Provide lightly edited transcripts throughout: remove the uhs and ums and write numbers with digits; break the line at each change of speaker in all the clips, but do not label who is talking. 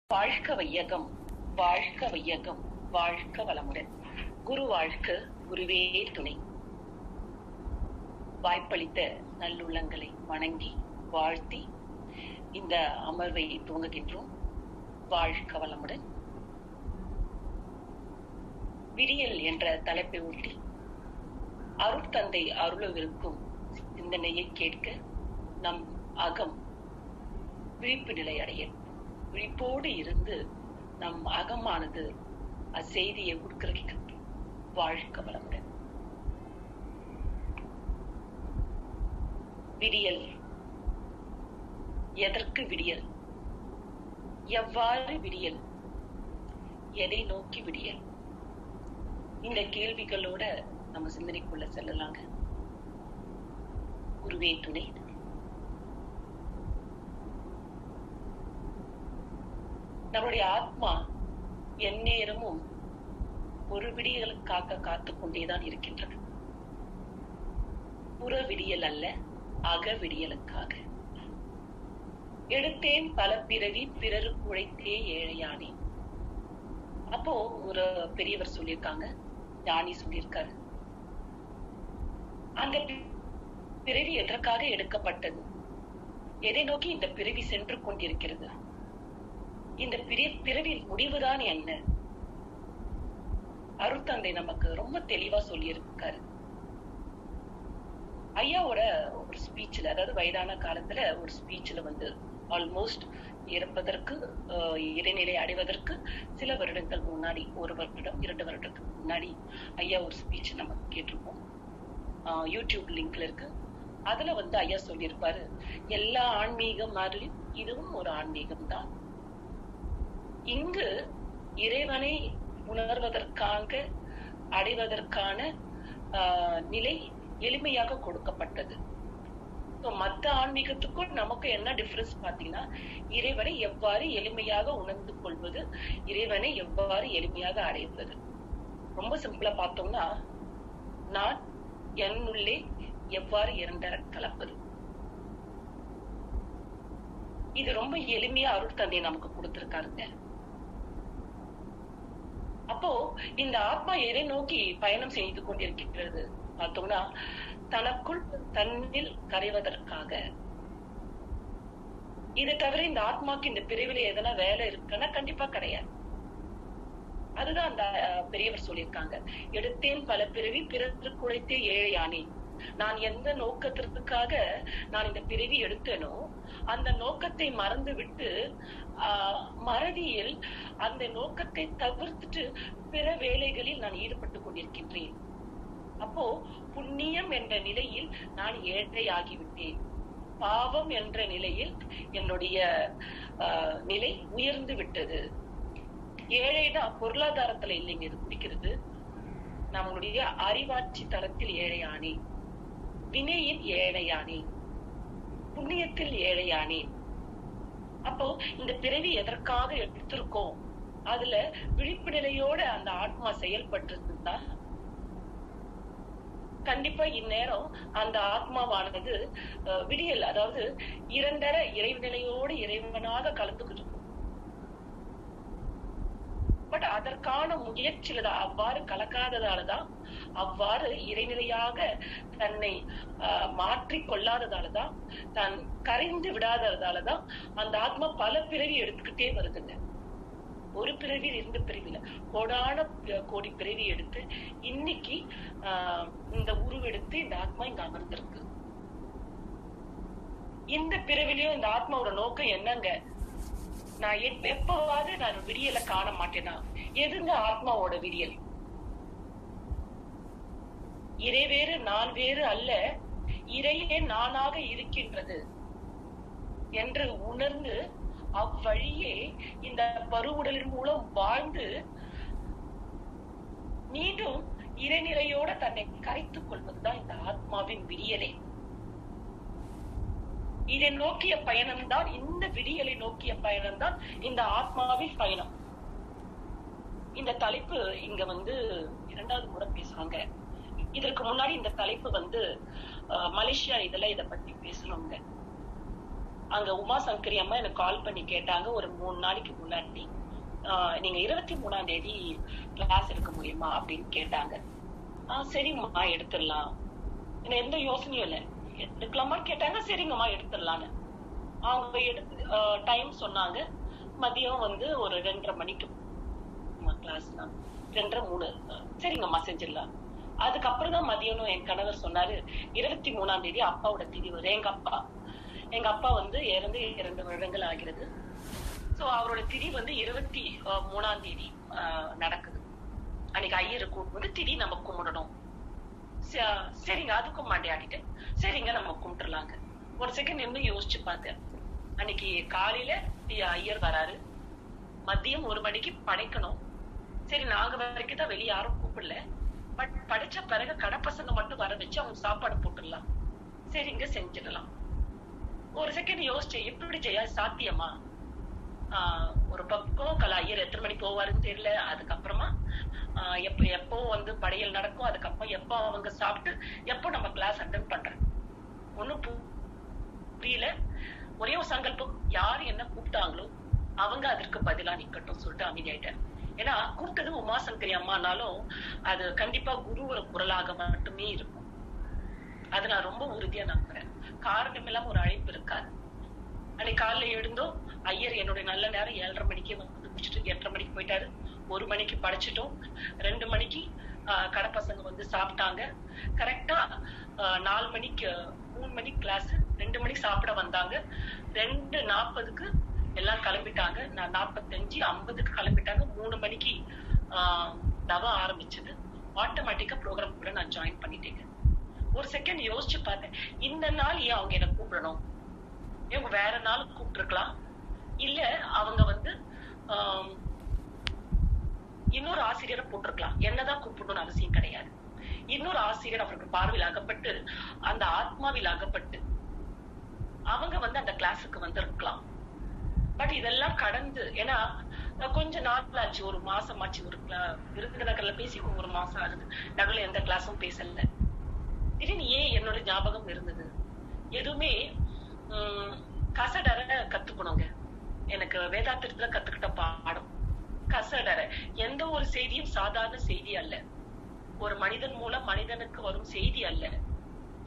வாழ்க வையகம், வாழ்க வையகம், வாழ்க வளமுடன். குரு வாழ்க, குருவே துணை. வாய்ப்பளித்த நல்லுள்ளங்களை வணங்கி வாழ்த்தி இந்த அமர்வை துவங்குகின்றோம். வாழ்க வளமுடன். விடியல் என்ற தலைப்பை ஒட்டி அருட்தந்தை அருளவிருக்கும் சிந்தனையை கேட்க நம் அகம் விழிப்பு நிலை அடைய, விழிப்போடு இருந்து நம் அகமானது அச்செய்தியை உட்கிரகிக்கின்றோம். வாழ்க வளமுடன். விடியல். எதற்கு விடியல்? எவ்வாறு விடியல்? எதை நோக்கி விடியல்? இந்த கேள்விகளோட நம்ம சிந்தனைக்குள்ள செல்லலாங்க. குருவே துணை. நம்முடைய ஆத்மா எந்நேரமும் ஒரு விடியலுக்காக காத்து கொண்டேதான் இருக்கின்றது. புற விடியல் அல்ல, அக விடியலுக்காக. எடுத்தேன் பல பிறவி, பிறருக்கு உழைத்தே ஏழையானேன். அப்போ ஒரு பெரியவர் சொல்லியிருக்காங்க, ஞானி சொல்லியிருக்காரு, அந்த பிறவி எதற்காக எடுக்கப்பட்டது? எதை நோக்கி இந்த பிறவி சென்று கொண்டிருக்கிறது? இந்த பிறவின் முடிவுதான் என்ன? அருட்தந்தை நமக்கு ரொம்ப தெளிவா சொல்லி இருக்காரு. ஐயாவோட ஒரு ஸ்பீச்ல, அதாவது வயதான காலத்துல ஒரு ஸ்பீச்ல ஆல்மோஸ்ட் இறப்பதற்கு, இறைநிலை அடைவதற்கு சில வருடங்கள் முன்னாடி, 1 வருடம் 2 வருடத்துக்கு முன்னாடி ஐயா ஒரு ஸ்பீச் நம்ம கேட்டிருப்போம். யூடியூப் லிங்க்ல இருக்கு. அதுல ஐயா சொல்லியிருப்பாரு, எல்லா ஆன்மீகம் மாதிரியும் இதுவும் ஒரு ஆன்மீகம் தான். இங்கு இறைவனை உணர்வதற்காக அடைவதற்கான நிலை எளிமையாக கொடுக்கப்பட்டது. மற்ற ஆன்மீகத்துக்கும் நமக்கு என்ன டிஃபரன்ஸ் பாத்தீங்கன்னா, இறைவனை எவ்வாறு எளிமையாக உணர்ந்து கொள்வது, இறைவனை எவ்வாறு எளிமையாக அடைவது. ரொம்ப சிம்பிளா பார்த்தோம்னா, நான் என்னுள்ளே எவ்வாறு இரண்டர கலப்பது. இது ரொம்ப எளிமையா அருட்தந்தை நமக்கு கொடுத்திருக்காருங்க. அப்போ இந்த ஆத்மா எதை நோக்கி பயணம் செய்து கொண்டிருக்கிறது பார்த்தோம்னா, தனக்குள் தன்னில் கரைவதற்காக. இதை தவிர இந்த ஆத்மாக்கு இந்த பிரிவில எதனா வேலை இருக்குன்னா கண்டிப்பா கிடையாது. அதுதான் அந்த பெரியவர் சொல்லியிருக்காங்க, எடுத்தேன் பல பிறவி, பிறருக்கு உழைத்தே ஏழையானேன். நான் எந்த நோக்கத்திற்காக நான் இந்த பிறவி எடுத்தேனோ அந்த நோக்கத்தை மறந்து விட்டு மறதியில் அந்த நோக்கத்தை தவிர்த்துட்டு பிற வேலைகளில் நான் ஈடுபட்டு கொண்டிருக்கின்றேன். அப்போ புண்ணியம் என்ற நிலையில் நான் ஏழை ஆகிவிட்டேன், பாவம் என்ற நிலையில் என்னுடைய நிலை உயர்ந்து விட்டது. ஏழைனா பொருளாதாரத்துல இல்லைங்க இது குறிக்கிறது, நம்மளுடைய அறிவாட்சி தரத்தில் ஏழையானேன், வினையில் ஏழையானேன், புண்ணியத்தில் ஏழையானேன். அப்போ இந்த பிறவி எதற்காக எடுத்திருக்கோம், அதுல விழிப்பு நிலையோட அந்த ஆத்மா செயல்பட்டிருந்தா கண்டிப்பா இந்நேரம் அந்த ஆத்மாவானது விடியல், அதாவது இரண்டர இறைநிலையோடு இறைவனாக கலந்துகிட்டு இருக்கும். பட் அதற்கான முயற்சியில அவ்வாறு கலக்காததாலதான், அவ்வாறு இறைநிலையாக தன்னை மாற்றிக் கொள்ளாததாலதான், தான் கரைந்து விடாததாலதான் அந்த ஆத்மா பல பிறவி எடுத்துக்கிட்டே வருதுங்க. ஒரு பிறவி 2 பிறவில கோடான கோடி பிறவி எடுத்து இன்னைக்கு இந்த உருவெடுத்து இந்த ஆத்மா இங்க அமர்ந்திருக்கு. இந்த பிறவிலையும் இந்த ஆத்மாவோட நோக்கம் என்னங்க? நான் எப்பவாவது நான் விடியலை காண மாட்டேனா? எதுங்க ஆத்மாவோட விடியல்? இறை வேறு நான் வேறு அல்ல, இறையே நானாக இருக்கின்றது என்று உணர்ந்து அவ்வழியே இந்த பருவுடலின் மூலம் வாழ்ந்து மீண்டும் இறைநிலையோட தன்னை கரைத்துக் கொள்வதுதான் இந்த ஆத்மாவின் விடியலே. இதை நோக்கிய பயணம்தான், இந்த விடியலை நோக்கிய பயணம்தான் இந்த ஆத்மாவின் பயணம். இந்த தலைப்பு இங்க 2வது முறை பேசுறாங்க. இதற்கு முன்னாடி இந்த தலைப்பு மலேசியா இதுல இத பத்தி பேசணுங்க. அங்க உமா சங்கரி அம்மா எனக்கு கால் பண்ணி கேட்டாங்க ஒரு 3 நாளைக்கு முன்னாடி, நீங்க 23ஆம் தேதி கிளாஸ் எடுக்க முடியுமா அப்படின்னு கேட்டாங்க. சரிங்கம்மா எடுத்துடலாம். எனக்கு எந்த யோசனையும் இல்லை, எடுக்கலாமான்னு கேட்டாங்க. சரிங்கம்மா எடுத்துடலான்னு அவங்க டைம் சொன்னாங்க. மதியம் ஒரு 2:30 மணிக்கு கிளாஸ், 2:30 3. சரிங்கம்மா செஞ்சிடலாம். அதுக்கப்புறம் தான் மதியம் என் கணவர் சொன்னாரு, 23ஆம் தேதி அப்பாவோட திதி வரும். எங்க அப்பா இறந்து 2 வருடங்கள் ஆகிறது. சோ அவரோட திதி 23ஆம் தேதி நடக்குது. அன்னைக்கு ஐயரை கூப்பிட்டு திதி நம்ம கும்பிடணும். சரிங்க, அதுக்கும் மாண்டியாடிட்டேன். சரிங்க நம்ம கும்பிட்டுலாங்க. ஒரு செகண்ட் இன்னும் யோசிச்சு பார்த்தேன். அன்னைக்கு காலையில ஐயர் வராரு, மதியம் 1 மணிக்கு படைக்கணும். சரி, நாங்க வரைக்கும் தான் வெளியே யாரும் கூப்பிடல. பட் படிச்ச பிறகு கடப்பசங்க மட்டும் வர வச்சு அவங்க சாப்பாடு போட்டுடலாம். சரிங்க செஞ்சிடலாம். ஒரு செகண்ட் யோசிச்சேன், எப்படி செய்ய சாத்தியமா? ஒரு பக்கம் ஐயர் எத்தனை மணிக்கு போவாருன்னு தெரியல. அதுக்கப்புறமா எப்போ படையல் நடக்கும், அதுக்கப்புறம் எப்போ அவங்க சாப்பிட்டு எப்போ நம்ம கிளாஸ் அட்டென்ட் பண்றோம் ஒன்னும் புரியல. ஒரே ஒரு சங்கல்பம், யாரு என்ன கூப்பிட்டாங்களோ அவங்க அதற்கு பதிலா நிக்கட்டும் சொல்லிட்டு அமைதியாயிட்டேன். ஏன்னா கூப்பிட்டது உமாசங்கரி அம்மானாலும் அது கண்டிப்பா குருவோட குரலாக மட்டுமே இருக்கும். அது நான் ரொம்ப உறுதியா நம்புறேன். காரணம் இல்லாம ஒரு அழைப்பு இருக்காது. அன்னைக்கு காலைல எழுந்தோம். ஐயர் என்னுடைய நல்ல நேரம் 7:30 மணிக்கே முடிச்சுட்டு 8:30 மணிக்கு போயிட்டாரு. 1 மணிக்கு படிச்சுட்டோம். 2 மணிக்கு கடப்பசங்க சாப்பிட்டாங்க. கரெக்டா 4 மணிக்கு 3 மணிக்கு கிளாஸ், 2 மணிக்கு சாப்பிட வந்தாங்க. 2:40க்கு எல்லாம் கிளம்பிட்டாங்க. 45 50க்கு கிளம்பிட்டாங்க. 3 மணிக்கு தவம் ஆரம்பிச்சது. ஆட்டோமேட்டிக்கா ப்ரோக்ராம் கூட நான் ஜாயின் பண்ணிட்டேங்க. ஒரு செகண்ட் யோசிச்சு பார்த்தேன், இந்த நாள் ஏன் அவங்க என்ன கூப்பிடணும்? இவங்க வேற நாள் கூப்பிட்டு இருக்கலாம், இல்ல அவங்க இன்னொரு ஆசிரியரை போட்டிருக்கலாம். என்னதான் கூப்பிடணும்னு அவசியம் கிடையாது. இன்னொரு ஆசிரியர் அவருக்கு பார்வையில் அகப்பட்டு, அந்த ஆத்மாவில் அகப்பட்டு அவங்க அந்த கிளாஸுக்கு வந்திருக்கலாம். பட் இதெல்லாம் கடந்து, ஏன்னா கொஞ்ச நாள் ஆச்சு, 1 மாசம் ஆச்சு. விருதுநகர்ல பேசி 1 மாசம் ஆகுது. நடுவில் எந்த கிளாஸும் பேசல. திடீர்னு ஏன் என்னோட ஞாபகம் இருந்தது, எதுவுமே கசடர கத்துக்கணுங்க. எனக்கு வேதாத்திரத்துல கத்துக்கிட்ட பாடம் கசடர. எந்த ஒரு செய்தியும் சாதாரண செய்தி அல்ல. ஒரு மனிதன் மூலம் மனிதனுக்கு வரும் செய்தி அல்ல.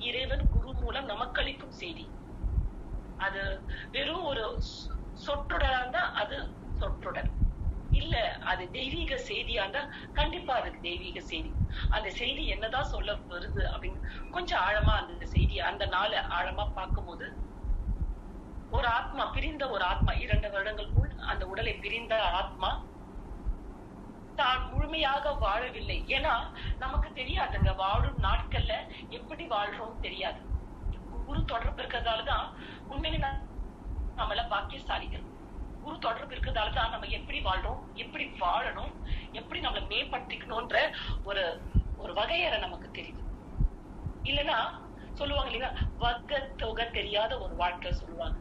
இறைவன் குரு மூலம் நமக்களிக்கும் செய்தி. அது வெறும் ஒரு சொற்றொடரா இருந்தா அது சொற்றொடர் இல்ல, அது தெய்வீக செய்தியா இருந்தா கண்டிப்பா அதுக்கு தெய்வீக செய்தி. அந்த செய்தி என்னதான் சொல்ல வருது அப்படின்னு கொஞ்சம் ஆழமா அந்த செய்தி, அந்த நாளை ஆழமா பார்க்கும்போது, ஒரு ஆத்மா பிரிந்த ஒரு ஆத்மா 2 வருடங்களுக்குள் அந்த உடலை பிரிந்த ஆத்மா தான் முழுமையாக வாழவில்லை. ஏன்னா நமக்கு தெரியாதுங்க, வாழும் நாட்கள்ல எப்படி வாழ்றோம் தெரியாது. குரு தொடர்பு இருக்கிறதாலதான் உண்மையில நம்மள பாக்கியசாலிகள். குரு தொடர்பு இருக்கிறதாலதான் நம்ம எப்படி வாழ்றோம், எப்படி வாழணும், எப்படி நம்மளை மேம்படுத்திக்கணும்ன்ற ஒரு வகையறை நமக்கு தெரியுது. இல்லைன்னா சொல்லுவாங்க இல்லையா, வர்க்க தொகை தெரியாத ஒரு வாழ்க்கை சொல்லுவாங்க.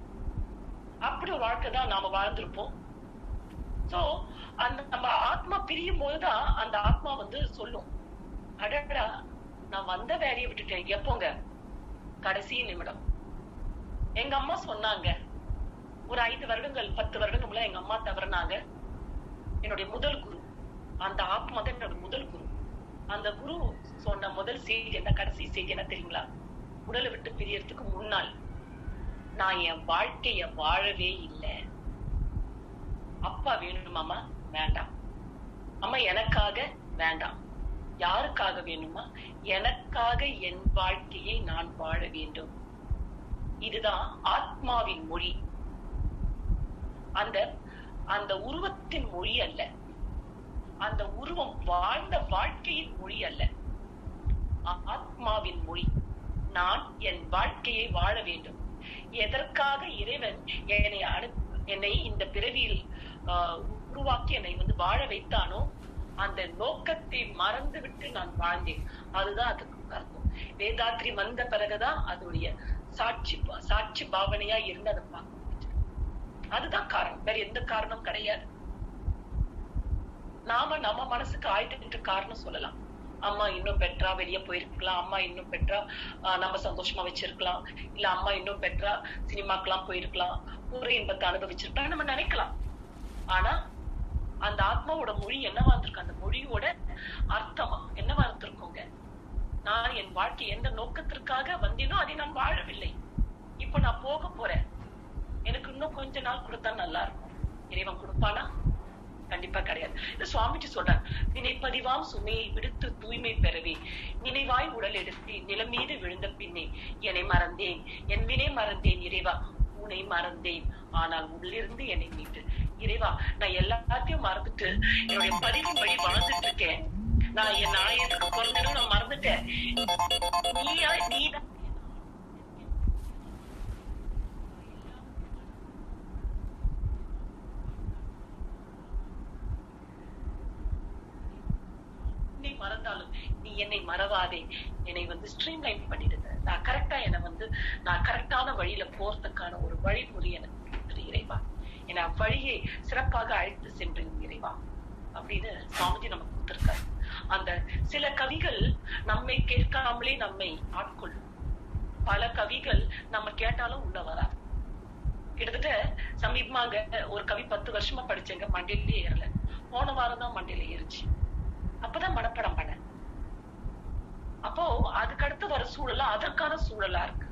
அப்படி ஒரு வாழ்க்கை தான் நாம வாழ்ந்திருப்போம். சோ அந்த நம்ம ஆத்மா பிரியும் போதுதான் அந்த ஆத்மா சொல்லும், அடடா நான் வந்த வேலையை விட்டுட்டேன். எப்போங்க? கடைசி நிமிடம். எங்க அம்மா சொன்னாங்க, ஒரு 5 வருடங்கள் 10 வருடங்கள் எங்க அம்மா தவறினாங்க. என்னுடைய முதல் குரு, அந்த ஆத்மா தான் என்னோட முதல் குரு. அந்த குரு சொன்ன முதல் செய்தி என்ன, கடைசி செய்தி என்ன தெரியுங்களா? உடலை விட்டு பிரியறதுக்கு முன்னால் நான் என் வாழ்க்கைய வாழவே இல்லை. அப்பா வேணுமாமா? வேண்டாம். அம்மா எனக்காக வேண்டாம். யாருக்காக வேணுமா? எனக்காக என் வாழ்க்கையை நான் வாழ வேண்டும். இதுதான் ஆத்மாவின் மொழி. அந்த உருவத்தின் மொழி அல்ல, அந்த உருவம் வாழ்ந்த வாழ்க்கையின் மொழி அல்ல, ஆத்மாவின் மொழி. நான் என் வாழ்க்கையை வாழ வேண்டும். எதற்காக இறைவன் என்னை இந்த பிறவியில் உருவாக்கி என்னை வாழ வைத்தானோ அந்த நோக்கத்தை மறந்து விட்டு நான் வாழ்ந்தேன். அதுதான் அதுக்கு அர்த்தம். வேதாத்ரி வந்த பிறகுதான் அதோடைய சாட்சி பாவனையா இருந்து அதை பார்க்க முடிஞ்சது. அதுதான் காரணம், வேற எந்த காரணம் கிடையாது. நாம நம்ம மனசுக்கு ஆயிட்டு காரணம் சொல்லலாம். அம்மா இன்னும் பெட்டரா வெளியே போயிருக்கலாம், அம்மா இன்னும் பெட்டரா நம்ம சந்தோஷமா வச்சிருக்கலாம், இல்ல அம்மா இன்னும் பெட்டரா சினிமாக்கெல்லாம் போயிருக்கலாம், ஒரு இன்பத்தை அனுபவிச்சிருக்கலாம் நம்ம நினைக்கலாம். ஆனா அந்த ஆத்மாவோட மொழி என்னவா இருந்திருக்கு, அந்த மொழியோட அர்த்தமா என்னவா இருந்திருக்குங்க? நான் என் வாழ்க்கை எந்த நோக்கத்திற்காக வந்தேனோ அதை நான் வாழவில்லை, இப்ப நான் போக போறேன், எனக்கு இன்னும் கொஞ்ச நாள் கொடுத்தா நல்லா இருக்கும். இறைவன் கொடுப்பானா? கண்டிப்பா கிடையாது. இந்த சுவாமிஜி சொல்றார், நினைப்பதிவாம் சுமையை விடுத்து தூய்மை பெறவே நினைவாய் உடல் எடுத்து நிலம் மீது விழுந்த பின்னே என்னை மறந்தேன், என் வினை மறந்தேன் இறைவா, உன்னை மறந்தேன், ஆனால் உள்ளிருந்து என்னை மீட்டு. இறைவா, நான் எல்லாத்தையும் மறந்துட்டு என்னுடைய பதிவின் வழி வாழ்ந்துட்டு இருக்கேன், நான் என் நாயனுக்கு பிறந்தனும் நான் மறந்துட்டேன், நீதான் மறந்தாலும் நீ என்னை மறவாதே, என்னை ஸ்ட்ரீம் லைன் பண்ணிடுங்க, நான் கரெக்டா நான் கரெக்டான வழியில போறதுக்கான ஒரு வழிமுறை எனக்கு இறைவா, என்னை வழியை சிறப்பாக அழைத்து சென்று இறைவா அப்படின்னு சுவாமிஜி நமக்கு கொடுத்திருக்காரு. அந்த சில கவிகள் நம்மை கேட்காமலே நம்மை ஆட்கொள்ளும், பல கவிகள் நம்ம கேட்டாலும் உள்ள வராது. கிட்டத்தட்ட சமீபமாக ஒரு கவி 10 வருஷமா படிச்சேங்க, மண்டையிலே ஏறல, போன வாரம் தான் மண்டையில ஏறிச்சு, அப்பதான் மனப்படம் பண்ண. அப்போ அதுக்கு அடுத்து வர சூழலா அதற்கான சூழலா இருக்கு.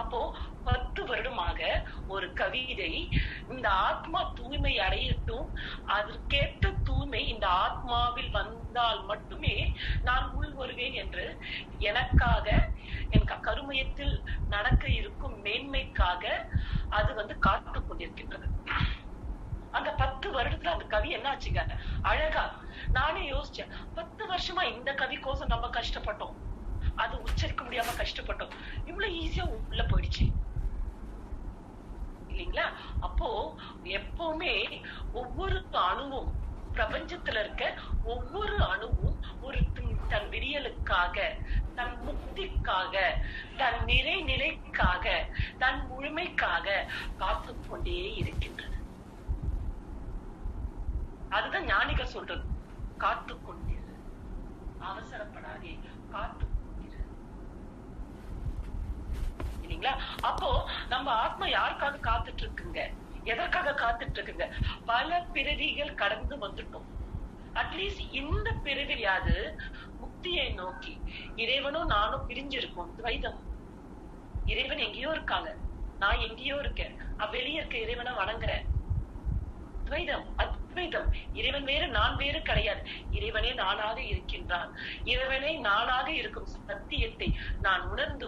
அப்போ 10 வருடமாக ஒரு கவிதை இந்த ஆத்மா தூய்மை அடையட்டும், அதற்கேற்ற தூய்மை இந்த ஆத்மாவில் வந்தால் மட்டுமே நான் உள் வருவேன் என்று எனக்காக என் கருமையத்தில் நடக்க இருக்கும் மேன்மைக்காக அது காத்து கொண்டிருக்கின்றது. அந்த 10 வருடத்துல அந்த கவி என்ன ஆச்சுங்க, அழகா நானே யோசிச்சேன், 10 வருஷமா இந்த கவி கோசம் நம்ம கஷ்டப்பட்டோம், அது உச்சரிக்க முடியாம கஷ்டப்பட்டோம், இவ்வளவு ஈஸியா உள்ள போயிடுச்சு இல்லைங்களா? அப்போ எப்பவுமே ஒவ்வொரு அணுவும், பிரபஞ்சத்துல இருக்க ஒவ்வொரு அணுவும் ஒரு தன் விடியலுக்காக, தன் முக்திக்காக, தன் நிலைக்காக, தன் முழுமைக்காக காத்து கொண்டே இருக்கின்றது. அதுதான் ஞானிகள் சொல்றது, காத்து கொண்டிரு, அவசரப்படாதே, காத்து கொண்டிரு இல்லைங்களா? அப்போ நம்ம ஆத்மா யாருக்காக காத்துட்டு இருக்குங்க, எதற்காக காத்துட்டு இருக்குங்க? பல பிறவிகள் கடந்து வந்துட்டோம், அட்லீஸ்ட் இந்த பிறவியாவது முக்தியை நோக்கி. இறைவனும் நானும் பிரிஞ்சிருக்கோம், துவைதம். இறைவன் எங்கேயோ இருக்காங்க, நான் எங்கேயோ இருக்கேன், வெளியே இருக்க இறைவனை வணங்குறேன். துவைதம், அத்வைதம். இறைவன் வேறு நான் வேறு கிடையாது, இறைவனே நானாக இருக்கின்றான். இறைவனே நானாக இருக்கும் சத்தியத்தை நான்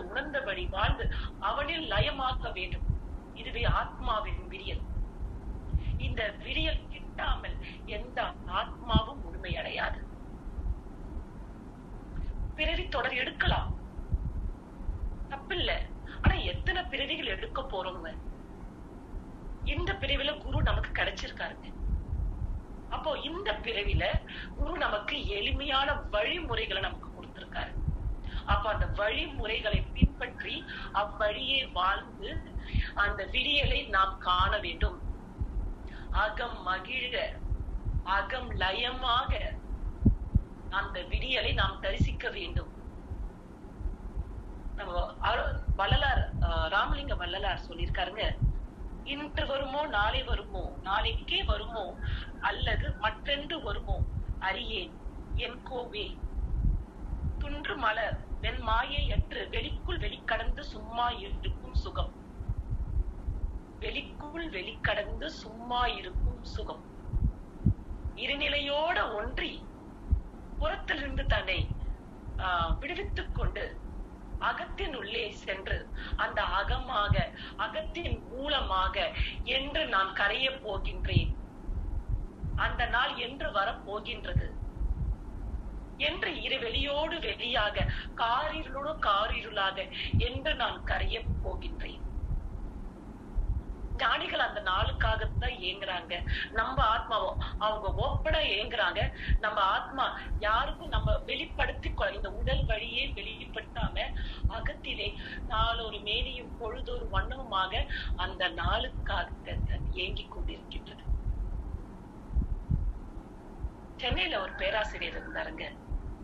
உணர்ந்தபடி வாழ்ந்து அவனில் லயமாக்க வேண்டும். இதுவே ஆத்மாவின் விடியல். இந்த விடியல் கிட்டாமல் எந்த ஆத்மாவும் முழுமை அடையாது. பிறவி தொடர் எடுக்கலாம், தப்பில்லை, ஆனா எத்தனை பிறவிகள் எடுக்க போறோங்க? இந்த பிரிவில குரு நமக்கு கிடைச்சிருக்காருங்க. அப்போ இந்த பிறவில குரு நமக்கு எளிமையான வழிமுறைகளை நமக்கு கொடுத்திருக்காரு. அப்ப அந்த வழிமுறைகளை பின்பற்றி அவ்வழியே வாழ்ந்து அந்த விடியலை நாம் காண வேண்டும். அகம் மகிழ, அகம் லயமாக அந்த விடியலை நாம் தரிசிக்க வேண்டும். வள்ளலார், ராமலிங்க வள்ளலார் சொல்லியிருக்காருங்க, இன்று வருமோ நாளை வருமோ, நாளைக்கே வருமோ அல்லது மற்றென்று வருமோ அறியேன் என் கோவே, துன்று மலர் வெண் மாயை அற்று வெளிக்குள் வெளிக்கடந்து சும்மா இருக்கும் சுகம், வெளிக்குள் வெளிக்கடந்து சும்மா இருக்கும் சுகம், இருநிலையோட ஒன்றி புறத்திலிருந்து தன்னை விடுவித்துக் கொண்டு அகத்தின் உள்ளே சென்று அந்த அகமாக, அகத்தின் மூலமாக என்று நான் கரைய போகின்றேன், அந்த நாள் என்று வரப்போகின்றது என்று வெளியோடு வெளியாக, காரிருளோடு காரிருளாக என்று நான் கரைய போகின்றேன். ஞானிகள் அந்த நாளுக்காகத்தான் ஏங்குறாங்க. நம்ம ஆத்மாவும் அவங்க ஓப்பனா ஏங்குறாங்க. நம்ம ஆத்மா யாருக்கும் நம்ம வெளிப்படுத்தி இந்த உடல் வழியே வெளிப்படுத்தாம அகத்திலே நாளொரு மேனியும் பொழுதொரு வண்ணமுமாக அந்த நாளுக்காக ஏங்கிக் கொண்டிருக்கின்றது. சென்னையில ஒரு பேராசிரியர் இருந்தாருங்க,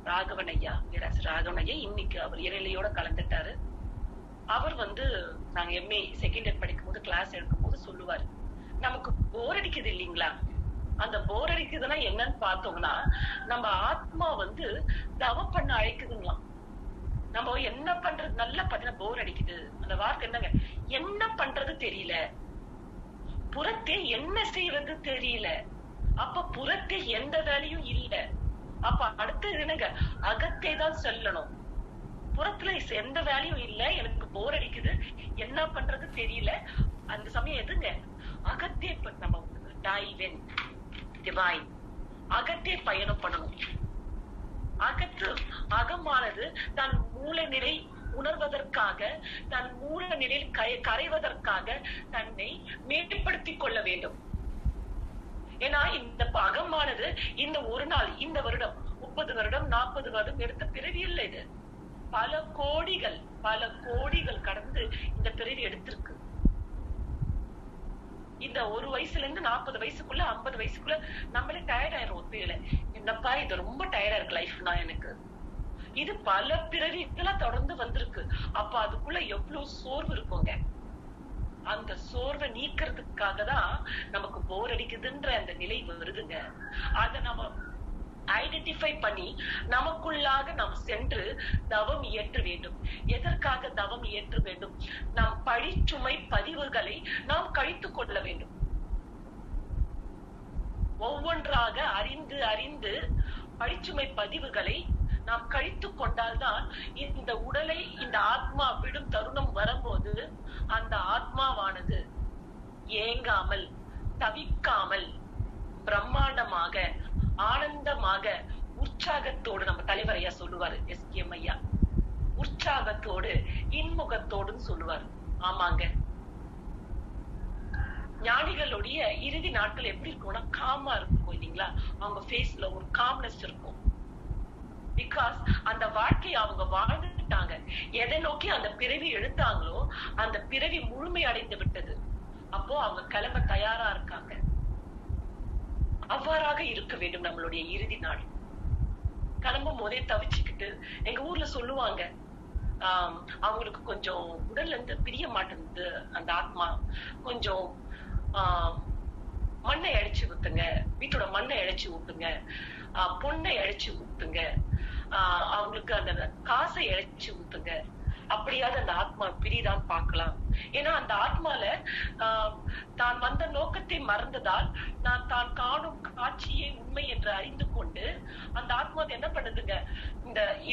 ராகவன் ஐயா, பேராசிரியர் ராகவன் ஐயா, இன்னைக்கு அவர் இறையிலையோட கலந்துட்டாரு. அவர் நாங்க எம்ஏ செகண்ட் இயர் படிக்கும் போது கிளாஸ் எடுக்கும் போது சொல்லுவாரு, நமக்கு போர் அடிக்குது இல்லைங்களா, அந்த போர் அடிக்குதுன்னா என்னன்னு பார்த்தோம்னா நம்ம ஆத்மா தவம் பண்ண அழைக்குதுங்களாம். நம்ம என்ன பண்றது, நல்லா பாத்தீங்கன்னா போர் அடிக்குது, அந்த வார்த்தை என்னங்க, என்ன பண்றது தெரியல, புறத்தே என்ன செய்வது தெரியல, அப்ப புறத்தே எந்த வேலையும் இல்ல, அப்ப அடுத்தது என்னங்க, அகத்தே தான் செல்லணும். புறத்துல எந்த வேலையும் இல்ல, எனக்கு போர் அடிக்குது, என்ன பண்றது தெரியல, அந்த சமயம் எதுங்க, அகத்தே நம்ம டைவ் இன் டிவைன், அகத்தே பயணம் பண்ணணும். அகமானது தன் மூல நிலை உணர்வதற்காக, தன் மூல நிலையில் கரைவதற்காக தன்னை மேம்படுத்திக் கொள்ள வேண்டும். ஏன்னா இந்த அகமானது இந்த ஒரு நாள், இந்த வருடம் 30 வருடம் 40 வருடம் எடுத்த பிறவி இல்லை, இது பல கோடிகள் கடந்து இந்த பிறவி எடுத்திருக்கு. இந்த ஒரு வயசுல இருந்து 40 வயசுக்குள்ள 50 வயசுக்குள்ள நம்மளே டயர்ட் ஆயிரும். ஒத்தையில என்னப்பா இது ரொம்ப டயர்டா இருக்கு லைஃப்னா எனக்கு, இது பல பிறவிகளா தொடர்ந்து வந்திருக்கு. அப்ப அதுக்குள்ள எவ்வளவு சோர்வு இருக்குங்க. அந்த சோர்வை நீக்கிறதுக்காக தான் நமக்கு போர் அடிக்குதுன்ற அந்த நிலை வருதுங்க. அத நம்ம ஐடென்டிஃபை பண்ணி நமக்குள்ளாக நாம் சென்று தவம் இயற்ற வேண்டும். எதற்காக தவம் இயற்ற வேண்டும்? நாம் பழிச்சுமை பதிவுகளை நாம் கழித்துக் கொள்ள வேண்டும். ஒவ்வொன்றாக அறிந்து பழிச்சுமை பதிவுகளை நாம் கழித்துக் கொண்டால்தான் இந்த உடலை, இந்த ஆத்மா விடும் தருணம் வரும்போது அந்த ஆத்மாவானது ஏங்காமல் தவிக்காமல் பிரம்மாண்டமாக ஆனந்தமாக உற்சாகத்தோடு, நம்ம தலைவர் ஐயா சொல்லுவாரு, எஸ்கேஎம் ஐயா, உற்சாகத்தோடு இன்முகத்தோடுன்னு சொல்லுவாரு. ஆமாங்க, ஞானிகளுடைய இறுதி நாட்கள் எப்படி இருக்கும்னா காமா இருக்கும் இல்லைங்களா, அவங்க ஃபேஸ்ல ஒரு காம்னஸ் இருக்கும். பிகாஸ் அந்த வாழ்க்கையை அவங்க வாழ்ந்துட்டாங்க. எதை நோக்கி அந்த பிறவி எடுத்தாங்களோ அந்த பிறவி முழுமை அடைந்து விட்டது. அப்போ அவங்க கிளம்ப தயாரா இருக்காங்க. அவ்வாறாக இருக்க வேண்டும் நம்மளுடைய இறுதி நாள். கிளம்பும் போதே தவிச்சுக்கிட்டு, எங்க ஊர்ல சொல்லுவாங்க, அவங்களுக்கு கொஞ்சம் உடல்ல இருந்து பிரிய மாட்டேங்குது, அந்த ஆத்மா கொஞ்சம் மண்ணை அழைச்சு ஊத்துங்க, வீட்டோட மண்ணை அழைச்சு ஊத்துங்க, பொண்ணை அழைச்சு ஊத்துங்க, அவங்களுக்கு அந்த காசை இழைச்சு ஊத்துங்க, அப்படியாவது அந்த ஆத்மா பிரிதான் பார்க்கலாம். ஏன்னா அந்த ஆத்மால தான் வந்த நோக்கத்தை மறந்ததால் நான் தான் காணும் காட்சியை உண்மை என்று அறிந்து கொண்டு அந்த ஆத்மா என்ன பண்ணுதுங்க,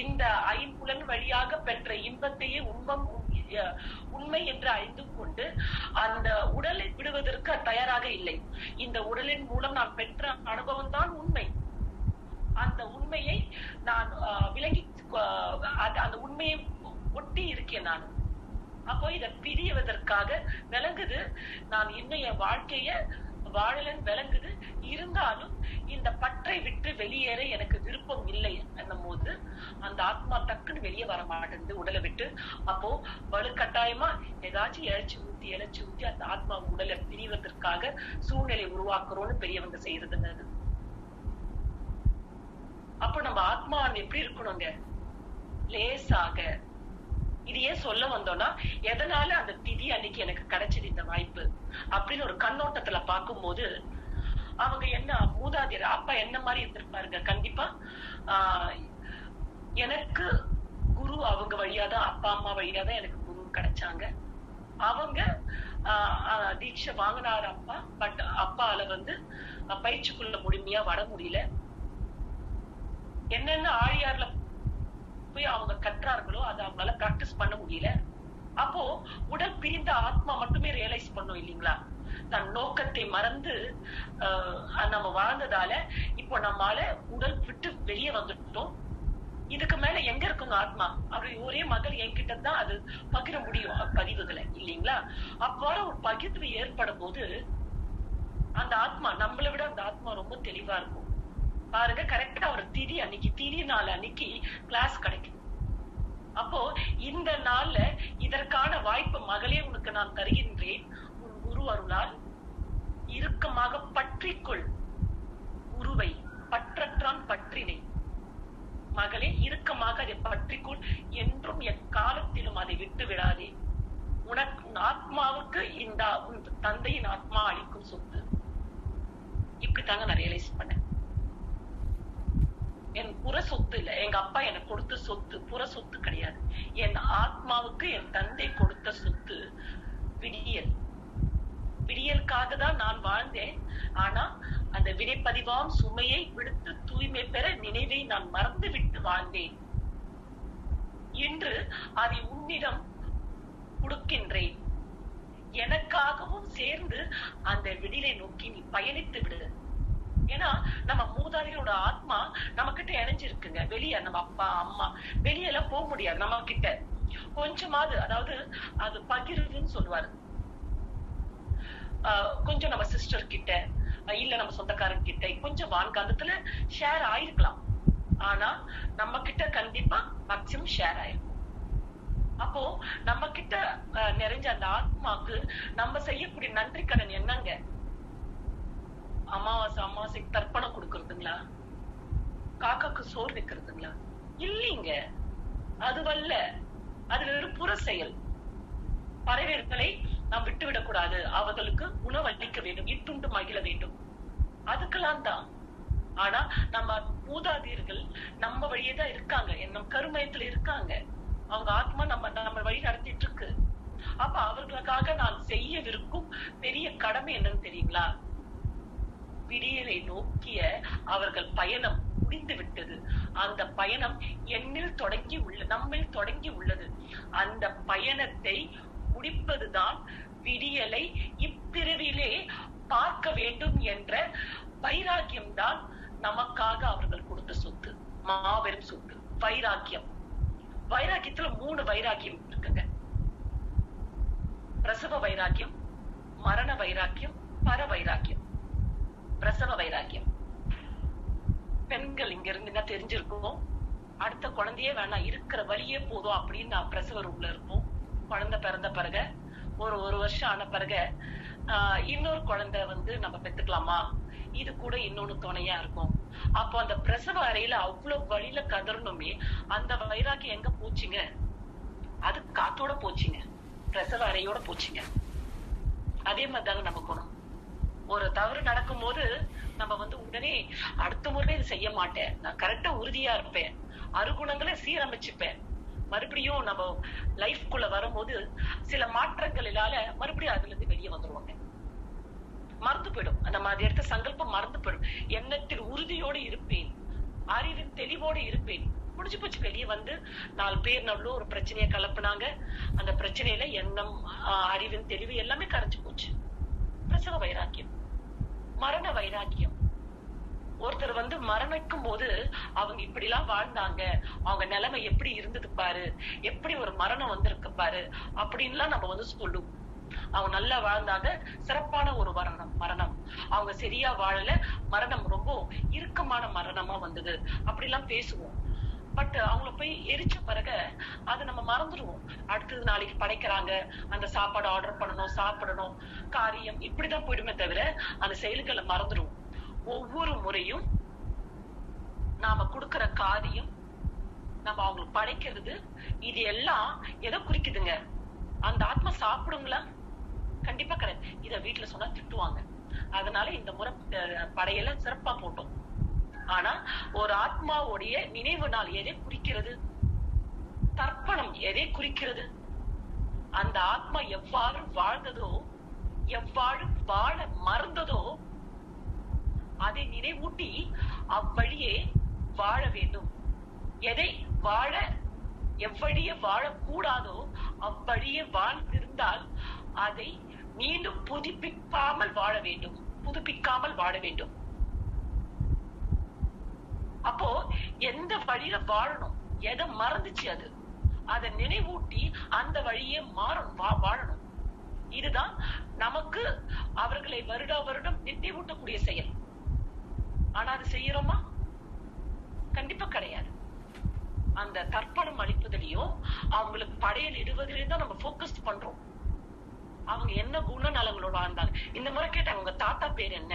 இந்த ஐம்புலன் வழியாக பெற்ற இன்பத்தையே உண்மை என்று அறிந்து கொண்டு அந்த உடலை விடுவதற்கு தயாராக இல்லை. இந்த உடலின் மூலம் நான் பெற்ற அனுபவம் தான் உண்மை. அந்த உண்மையை நான் விளங்கி, அந்த உண்மையை ஒட்டி இருக்கேன் நான். அப்போ இத பிரிவதற்காக விளங்குது, நான் இன்னும் என் வாழ்க்கைய வாழலன்னு விளங்குது. இருந்தாலும் இந்த பற்றை விட்டு வெளியேற எனக்கு விருப்பம் இல்லை என்னும் போது அந்த ஆத்மா டக்குன்னு வெளியே வர மாட்டேங்குது உடலை விட்டு. அப்போ வலுக்கட்டாயமா ஏதாச்சும் இழைச்சு ஊத்தி அந்த ஆத்மா உடலை பிரிவதற்காக சூழ்நிலை உருவாக்குறோம்னு பெரியவங்க செய்யறதுங்க. அப்ப நம்ம ஆத்மா எப்படி இருக்கணுங்க, லேசாக. இது ஏன் சொல்ல வந்தோம்னா, எதனால அந்த திதி அன்னைக்கு எனக்கு கிடைச்சது இந்த வாய்ப்பு அப்படின்னு ஒரு கண்ணோட்டத்துல பார்க்கும்போது, அவங்க என்ன மூதாதையர் அப்பா என்ன மாதிரி இருந்திருப்பாருங்க. கண்டிப்பா எனக்கு குரு அவங்க வழியாதான், அப்பா அம்மா வழியாதான் எனக்கு குரு கிடைச்சாங்க. அவங்க தீட்சை வாங்கினாரு அப்பா. பட் அப்பால பயிற்சிக்குள்ள முழுமையா வர முடியல. என்னென்ன ஆழியார்ல போய் அவங்க கற்றார்களோ அதை அவங்களால பிராக்டிஸ் பண்ண முடியல. அப்போ உடல் பிரிந்த ஆத்மா மட்டுமே ரியலைஸ் பண்ணும் இல்லைங்களா, தன் நோக்கத்தை மறந்து நம்ம வாழ்ந்ததால இப்போ நம்மால உடல் விட்டு வெளியே வந்துட்டோம். இதுக்கு மேல எங்க இருக்குங்க ஆத்மா? அவருடைய ஒரே மகள் என்கிட்ட தான் அது பகிர முடியும் பதிவுகளை இல்லைங்களா. அவ்வாறு ஒரு பகிர்வு ஏற்படும் போது அந்த ஆத்மா நம்மளை விட அந்த ஆத்மா ரொம்ப தெளிவா இருக்கும். பாருங்க, கரெக்டா ஒரு திதி நாள் அன்னைக்கு கிளாஸ் கிடைக்கும். அப்போ இந்த நாள்ல இதற்கான வாய்ப்பு, மகளே உனக்கு நான் தருகின்றேன், உன் குரு அருளால் இறுக்கமாக பற்றிக்கொள் குருவை, பற்றற்றான் பற்றினை. மகளே அதை பற்றிக்கொள், என்றும் எக்காலத்திலும் அதை விட்டு விடாதே. உனக்கு உன் ஆத்மாவுக்கு இந்த உன் தந்தையின் ஆத்மா அளிக்கும் சொத்து. இப்படித்தாங்க நான் ரியலைஸ் பண்ணேன். என் புற சொத்து இல்ல, எங்க அப்பா எனக்கு கொடுத்த சொத்து புற சொத்து கிடையாது. என் ஆத்மாவுக்கு என் தந்தை கொடுத்த சொத்து விடியல். விடியலுக்காக தான் நான் வாழ்ந்தேன். ஆனா அந்த வினைப்பதிவாம் சுமையை விடுத்து தூய்மை பெற நினைவை நான் மறந்து விட்டு வாழ்ந்தேன். இன்று அதை உன்னிடம் கொடுக்கின்றேன். எனக்காகவும் சேர்ந்து அந்த விடிலை நோக்கி நீ பயணித்து விடு. ஏன்னா நம்ம மூதாதையோட ஆத்மா நம்ம கிட்ட இணைஞ்சிருக்குங்க. வெளியே நம்ம அப்பா அம்மா வெளியெல்லாம் போக முடியாது. நம்ம கிட்ட கொஞ்சமாவது, அதாவது அது பகிர்வுன்னு சொல்லுவாரு, கொஞ்சம் நம்ம சிஸ்டர் கிட்ட இல்ல நம்ம சொந்தக்காரங்க கிட்ட கொஞ்சம் வான்காந்தத்துல ஷேர் ஆயிருக்கலாம். ஆனா நம்ம கிட்ட கண்டிப்பா மேக்சிமம் ஷேர் ஆயிருக்கும். அப்போ நம்ம கிட்ட நிறைஞ்ச அந்த ஆத்மாக்கு நம்ம செய்யக்கூடிய நன்றி கடன் என்னங்க? அமாவாசைக்கு தர்ப்பணம் கொடுக்கறதுங்களா? காக்காக்கு சோறு வைக்கிறதுங்களா? இல்லீங்க, அதுவல்ல. அது வெறும் புற செயல். பறவைகளை நாம் விட்டுவிடக் கூடாது, அவர்களுக்கு உணவு அளிக்க வேண்டும், இட்டுண்டு மகிழ வேண்டும், அதுக்கெல்லாம் தான். ஆனா நம்ம மூதாதையர்கள் நம்ம வழியேதான் இருக்காங்க, நம் கருமயத்துல இருக்காங்க. அவங்க ஆத்மா நம்ம வழி நடத்திட்டு இருக்கு. அப்ப அவர்களுக்காக நான் செய்யவிருக்கும் பெரிய கடமை என்னன்னு தெரியுங்களா? விடியலை நோக்கிய அவர்கள் பயணம் முடிந்து விட்டது. அந்த பயணம் என்னில் தொடங்கி நம்மில் தொடங்கி உள்ளது. அந்த பயணத்தை முடிப்பதுதான் விடியலை இப்பிறவிலே பார்க்க வேண்டும் என்ற வைராக்கியம் தான் நமக்காக அவர்கள் கொடுத்த சொத்து, மாபெரும் சொத்து. வைராக்கியம். வைராக்கியத்துல 3 வைராக்கியம் இருக்குங்க. பிரசவ வைராக்கியம், மரண வைராக்கியம், பர வைராக்கியம். பிரசவ வைராக்கியம், பெண்கள் இங்க இருந்து தெரிஞ்சிருக்கும், அடுத்த குழந்தையே வேணாம், இருக்கிற வழியே போதும் அப்படின்னு நான் பிரசவ ரூம்ல இருப்போம். குழந்தை பிறந்த பிறகு ஒரு வருஷம் ஆன பிறகு இன்னொரு குழந்தை நம்ம பெத்துக்கலாமா, இது கூட இன்னொன்னு துணையா இருக்கும். அப்போ அந்த பிரசவ அறையில அவ்வளவு வழியில கதறணுமே, அந்த வைராக்கியம் எங்க போச்சுங்க? அது காத்தோட போச்சுங்க, பிரசவ அறையோட போச்சுங்க. அதே மாதிரிதாங்க நம்ம குணம். ஒரு தவறு நடக்கும் போது நம்ம உடனே அடுத்த முறை இது செய்ய மாட்டேன், நான் கரெக்டா உறுதியா இருப்பேன், அருகுணங்களை சீரமைச்சுப்பேன். மறுபடியும் நம்ம லைஃப்குள்ள வரும்போது சில மாற்றங்களால மறுபடியும் அதுல இருந்து வெளியே வந்துருவாங்க. மறந்து போயிடும், நம்ம அதை எடுத்த சங்கல்பம் மறந்து போயிடும். எண்ணத்தில் உறுதியோடு இருப்பேன், அறிவின் தெளிவோடு இருப்பேன். முடிஞ்சு போச்சு. வெளியே 4 பேர் நல்ல ஒரு பிரச்சனையை கலப்புனாங்க. அந்த பிரச்சனையில எண்ணம், அறிவின் தெளிவு எல்லாமே கரைஞ்சு போச்சு. பிரசவ வைராக்கியம். மரண வைராக்கியம். ஒருத்தர் மரணிக்கும் போது அவங்க இப்படி எல்லாம் வாழ்ந்தாங்க, அவங்க நிலைமை எப்படி இருந்தது பாரு, எப்படி ஒரு மரணம் வந்திருக்கு பாரு அப்படின்லாம் நம்ம சொல்லுவோம். அவங்க நல்லா வாழ்ந்தாங்க, சிறப்பான ஒரு மரணம். அவங்க சரியா வாழல, மரணம் ரொம்ப இறுக்கமான மரணமா வந்தது அப்படிலாம் பேசுவோம். பட் அவங்கள போய் எரிச்ச பிறகு அதை நம்ம மறந்துடுவோம். அடுத்தது நாளைக்கு படைக்கிறாங்க, அந்த சாப்பாடு ஆர்டர் பண்ணணும், சாப்பிடணும், காரியம் இப்படிதான் போயிடுமே தவிர அந்த செயல்களை மறந்துடுவோம். ஒவ்வொரு முறையும் நாம கொடுக்கிற காரியம், நம்ம அவங்களுக்கு படைக்கிறது, இது எல்லாம் எதை குறிக்குதுங்க? அந்த ஆத்மா சாப்பிடுங்களா? கண்டிப்பா கிடையாது. இத வீட்டுல சொன்னா திட்டுவாங்க. அதனால இந்த முறை படையெல்லாம் சிறப்பா போட்டோம். ஆனா ஒரு ஆத்மாவுடைய நினைவு நாள் எதை குறிக்கிறது? தர்ப்பணம் எதை குறிக்கிறது? அந்த ஆத்மா எவ்வாறு வாழ்ந்ததோ, எவ்வாறு வாழ மறந்ததோ அதை நினைவூட்டி அவ்வழியே வாழ வேண்டும். எதை வாழ, எவ்வழியே வாழக்கூடாதோ அவ்வழியே வாழ்ந்திருந்தால் அதை மீண்டும் புதுப்பிக்காமல் வாழ வேண்டும். அப்போ எந்த வழியில வாழணும், எதை மறந்துச்சு அதை நினைவூட்டி அந்த வழியே வாழணும். இதுதான் நமக்கு அவர்களை வருடம் நினைவூட்டக்கூடிய செயல். ஆனா அது செய்யறோமா? கண்டிப்பா கிடையாது. அந்த தர்ப்பணம் அளிப்பதிலையும் அவங்களுக்கு படையல் இடுவதிலையும் தான் நம்ம போக்கஸ் பண்றோம். அவங்க என்ன குணநலங்களோட வாழ்ந்தாங்க. இந்த முறை கேட்டாங்க, உங்க தாத்தா பேர் என்ன,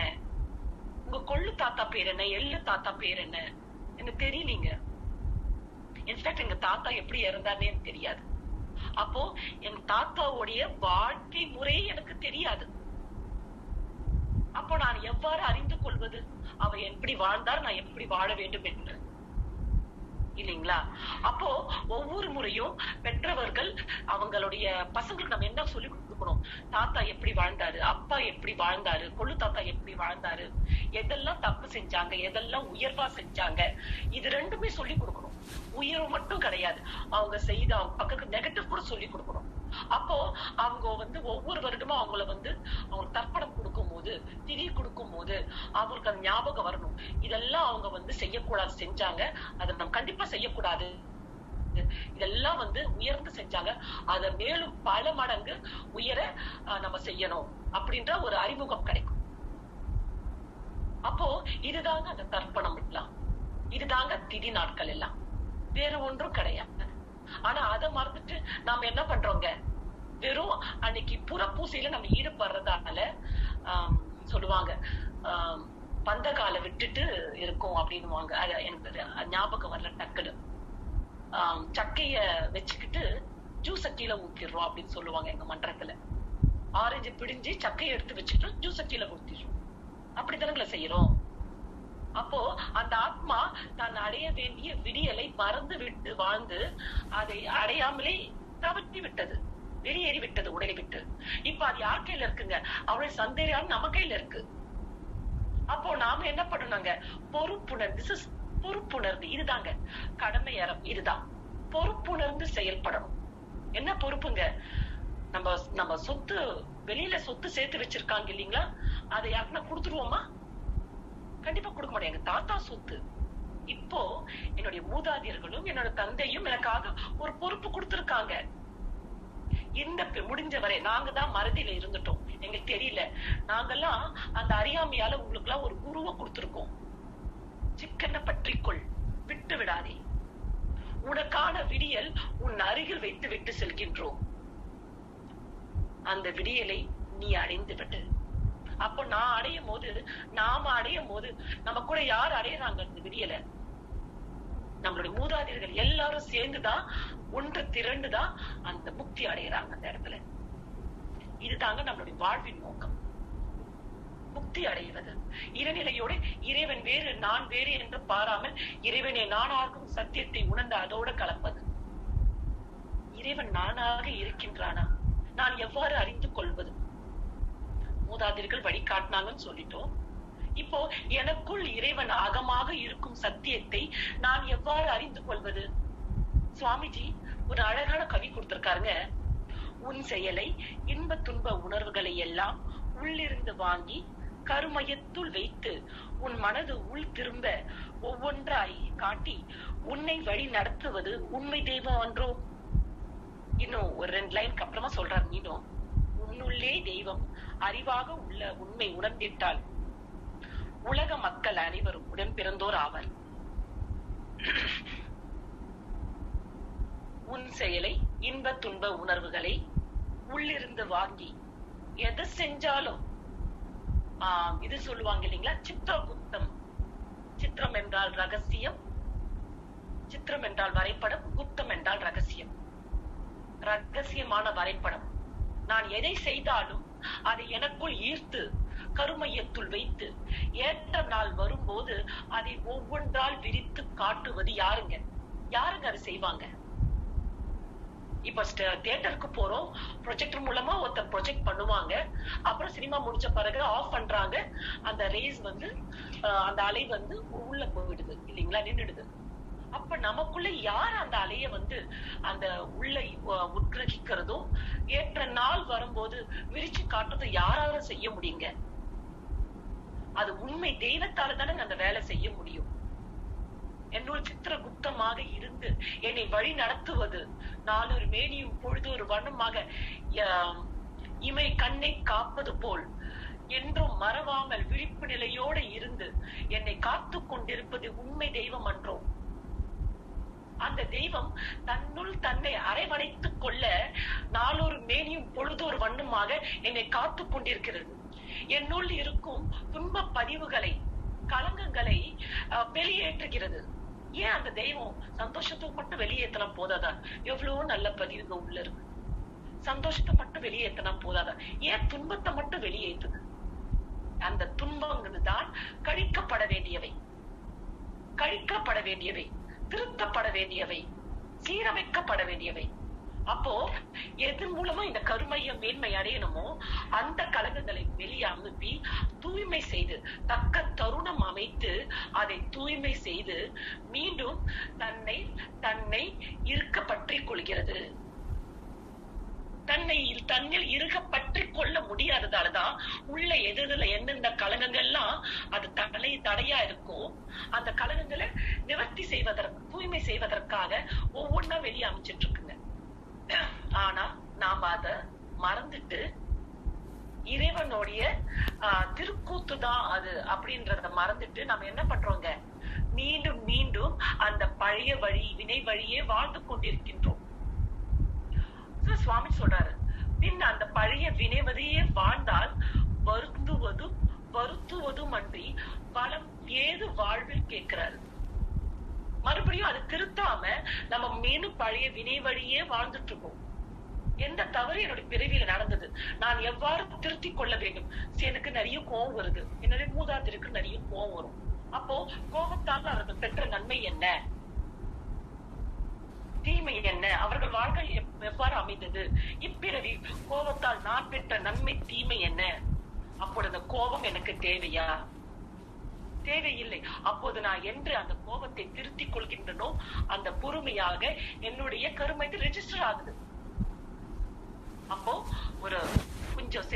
உங்க கொள்ளு தாத்தா பேர் என்ன, எள்ளு தாத்தா பேர் என்ன, எனக்கு தெரியலீங்க. இன்ஃபேக்ட் எங்க தாத்தா எப்படி இறந்தாருன்னு எனக்கு தெரியாது. அப்போ என் தாத்தாவுடைய வாழ்க்கை முறையே எனக்கு தெரியாது. அப்போ நான் எவ்வாறு அறிந்து கொள்வது அவர் எப்படி வாழ்ந்தார், நான் எப்படி வாழ வேண்டும் என்று? இல்லைங்களா? அப்போ ஒவ்வொரு முறையும் பெற்றவர்கள் அவங்களுடைய பசங்களுக்கு நம்ம என்ன சொல்லி கொடுக்கணும்? தாத்தா எப்படி வாழ்ந்தாரு, அப்பா எப்படி வாழ்ந்தாரு, கொள்ளு தாத்தா எப்படி வாழ்ந்தாரு, எதெல்லாம் தப்பு செஞ்சாங்க, எதெல்லாம் உயர்வா செஞ்சாங்க, இது ரெண்டுமே சொல்லி கொடுக்கணும். உயர்வு மட்டும் கிடையாது, அவங்க செய்த அவங்க பக்கத்துக்கு நெகட்டிவ் கூட சொல்லி கொடுக்கணும். அப்போ அவங்க ஒவ்வொரு வருடமும் அவங்க தர்ப்பணம் கொடுக்கும் போது, திதி கொடுக்கும் போது அவங்களுக்கு அந்த ஞாபகம் வரணும். இதெல்லாம் அவங்க செய்யக்கூடாது, செஞ்சாங்க, அதை நம்ம கண்டிப்பா செய்யக்கூடாது. இதெல்லாம் உயர்ந்து செஞ்சாங்க, அதை மேலும் பல மடங்கு உயர நம்ம செய்யணும் அப்படின்ற ஒரு அறிமுகம் கிடைக்கும். அப்போ இதுதாங்க அந்த தர்ப்பணம் எல்லாம், இதுதாங்க திதி நாட்கள் எல்லாம், வேற ஒன்றும் கிடையாது. ஆனா அதை மறந்துட்டு நாம என்ன பண்றோங்க, வெறும் அன்னைக்கு புறப்பூசையில நம்ம ஈடுபடுறதால சொல்லுவாங்க பந்த கால விட்டுட்டு இருக்கும் அப்படின்னுவாங்க. எனக்கு ஞாபகம் வரல டக்குனு. சக்கைய வச்சுக்கிட்டு ஜூஸ கீழே ஊத்திடுறோம் அப்படின்னு சொல்லுவாங்க எங்க மன்றத்துல. ஆரஞ்சு பிடிஞ்சு சக்கையை எடுத்து வச்சுட்டு ஜூஸ கீழே ஊத்திடுறோம். அப்படித்தானங்களை செய்யறோம். அப்போ அந்த ஆத்மா தான் அடைய வேண்டிய விடியலை மறந்து விட்டு வாழ்ந்து அதை அடையாமலே தவற்றி விட்டது, வெளியேறி விட்டது, உடலை விட்டு. இப்ப அது யார் கையில இருக்குங்க? அவருடைய சந்தேகம் நம்ம கையில இருக்கு. அப்போ நாம என்ன பண்ணணுங்க? பொறுப்புணர்ந்து, பொறுப்புணர்ந்து, இதுதாங்க கடமை அறம், இதுதான் பொறுப்புணர்ந்து செயல்படணும். என்ன பொறுப்புங்க? நம்ம சொத்து, வெளியில சொத்து சேர்த்து வச்சிருக்காங்க இல்லீங்களா, அதை யாருன்னா கொடுத்துருவோமா? கண்டிப்பா கொடுக்க மாட்டேன். எங்க தாத்தா சொத்து. இப்போ என்னுடைய மூதாதையர்களும் என்னோட தந்தையும் எனக்காக ஒரு பொறுப்பு கொடுத்திருக்காங்க. இந்த முடிஞ்ச வரை நாங்க தான் மறதியில இருந்துட்டோம், எங்களுக்கு தெரியல. நாங்கெல்லாம் அந்த அறியாமையால உங்களுக்கு எல்லாம் ஒரு குருவை கொடுத்திருக்கோம். சிக்கன பற்றிக்கொள், விட்டு விடாதே, உனக்கான விடியல் உன் அருகில் வைத்து விட்டு செல்கின்றோம், அந்த விடியலை நீ அடைந்து விட்டு. அப்போ நான் அடையும் போது, நாம அடையும் போது நம்ம கூட யார் அடையறாங்க அந்த விடியலை? நம்மளுடைய மூதாதையர்கள் எல்லாரும் சேர்ந்துதான், ஒன்று திரண்டுதான் அந்த முக்தி அடையறாங்க அந்த இடத்துல. இதுதாங்க நம்மளுடைய வாழ்வின் நோக்கம், முக்தி அடைவது. இறைநிலையோடு இறைவன் வேறு நான் வேறு என்று பாராமல் இறைவனை நானாகும் சத்தியத்தை உணர்ந்து அதோட கலப்பது. இறைவன் நானாக இருக்கின்றானா, நான் எவ்வாறு அறிந்து கொள்வது? மூதாதையர்கள் வழிகாட்டினாங்கன்னு சொல்லிட்டோம். இப்போ எனக்குள் இறைவன் அகமாக இருக்கும் சத்தியத்தை நான் எவ்வாறு அறிந்து கொள்வது? சுவாமிஜி ஒரு அழகான கவி கொடுத்திருக்காருங்க. உன் செயலை, இன்ப துன்ப உணர்வுகளை எல்லாம் உள்ளிருந்து வாங்கி கருமையத்துள் வைத்து உன் மனது உள் திரும்ப ஒவ்வொன்றாய் காட்டி உன்னை வழி நடத்துவது உண்மை தெய்வம் அன்றோ? இன்னும் ஒரு 2 லைனுக்கு அப்புறமா சொல்றாரு மீண்டும், உன்னுள்ளே தெய்வம் அறிவாக உள்ள உண்மை உணர்ந்திட்டால் உலக மக்கள் அனைவரும் உடன் பிறந்தோர் ஆவர். உன் செயலை, இன்ப துன்ப உணர்வுகளை உள்ளிருந்து வாங்கி எது செஞ்சாலும் இது சொல்லுவாங்க இல்லைங்களா, சித்திரகுப்தம். சித்திரம் என்றால் ரகசியம், சித்திரம் என்றால் வரைபடம், குப்தம் என்றால் ரகசியம். ரகசியமான வரைபடம். நான் எதை செய்தாலும் அதை எனக்குள் ஈர்த்து கருமையத்துள் வைத்து ஏற்ற நாள் வரும்போது அதை ஒவ்வொன்றால் விரித்து காட்டுவது யாருங்க? யாருங்க அதை செய்வாங்க? இப்ப தியேட்டருக்கு போறோம், ப்ரொஜெக்டர் மூலமா ஒருத்தர் ப்ரொஜெக்ட் பண்ணுவாங்க, அப்புறம் சினிமா முடிச்ச பிறகு ஆஃப் பண்றாங்க, அந்த ரேஸ் அந்த அலை உள்ள போயிடுது இல்லைங்களா, நின்றுடுது. அப்ப நமக்குள்ள யார் அந்த அலைய அந்த உள்ள உட்கிரகிக்கிறதும் ஏற்ற நாள் வரும்போது விரிச்சு காட்டுறதும் யாரால செய்ய முடியுங்க? அது உண்மை தெய்வத்தால தானே அந்த வேலை செய்ய முடியும். என்னோட சித்திரகுப்தமாக இருந்து என்னை வழி நடத்துவது, நாளொரு மேனியும் பொழுது ஒரு வண்ணமாக இமை கண்ணை காப்பது போல் என்றும் மறவாமல் விழிப்பு நிலையோடு இருந்து என்னை காத்து கொண்டிருப்பது உண்மை தெய்வம் அன்றோ? அந்த தெய்வம் தன்னுள் தன்னை அரவணைத்துக் கொள்ள நாளொரு மேனியும் பொழுதொரு வண்ணமாக என்னை காத்து கொண்டிருக்கிறது. என்னுள் இருக்கும் துன்ப பதிவுகளை, களங்கங்களை வெளியேற்றுகிறது. ஏன் அந்த தெய்வம் சந்தோஷத்துக்கு மட்டும் வெளியேற்றினா போதாதா? எவ்வளவோ நல்ல பதிவுங்க உள்ள இருக்கு. சந்தோஷத்தை மட்டும் வெளியேற்றினா போதாதா? ஏன் துன்பத்தை மட்டும் வெளியேற்றுது? அந்த துன்பங்கிறது தான் கழிக்கப்பட வேண்டியவை, கழிக்கப்பட வேண்டியவை, திருத்தப்பட வேண்டியவை, சீரமைக்கப்பட வேண்டியவை. அப்போ எது மூலமா இந்த கருமைய மேன்மை அடையணுமோ அந்த கலங்கங்களை வெளியே அனுப்பி தூய்மை செய்து, தக்க தருணம் அமைத்து அதை தூய்மை செய்து மீண்டும் தன்னை தன்னை இருக்க பற்றி கொள்கிறது. தன்னில் இருக பற்றி கொள்ள முடியாததாலதான் உள்ள எதுல எந்தெந்த கலங்கங்கள்லாம் அது தடையா இருக்கும் அந்த கலங்கங்களை நிவர்த்தி செய்வதற்கு, தூய்மை செய்வதற்காக ஒவ்வொன்னா வெளியே அமைச்சிட்டு இருக்குங்க. ஆனா நாம அத மறந்துட்டு இறைவனுடைய திருக்கூத்துதான் அது அப்படின்றத மறந்துட்டு நம்ம என்ன பண்றோங்க, மீண்டும் மீண்டும் அந்த பழைய வழி, வினை வழியே வாழ்ந்து கொண்டிருக்கின்றோம். சுவாமி சொல்றாரு, பின் அந்த பழைய வினைவதையே வாழ்ந்தால் வருத்துவதும் அன்றி பலம் ஏது வாழ்வில் கேட்கிறாரு. மறுபடியும் அது திருத்தாம நம்ம மீண்டும் பழைய வினை வழியே வாழ்ந்துட்டு இருக்கோம். எந்த தவறு என்னுடைய பிறவியில நடந்தது, நான் எவ்வாறு திருத்திக் கொள்ள வேண்டும்? எனக்கு நிறைய கோபம் வருது, என்னுடைய மூதாதிருக்கு நிறைய கோபம் வரும். அப்போ கோபத்தால் அவர்கள் பெற்ற நன்மை என்ன, தீமை என்ன, அவர்கள் வாழ்க்கை எவ்வாறு அமைந்தது, இப்பிறவி கோபத்தால் நான் பெற்ற நன்மை தீமை என்ன? அப்பொழுது கோபம் எனக்கு தேவையா? தேவையில்லை. அப்போது நான் என்று அந்த கோபத்தை திருத்திக் கொள்கின்றனோ அந்த பொறுமையாக என்னுடைய கருமையில் ரெஜிஸ்டர் ஆகுது. அப்போ ஒரு கொஞ்சம்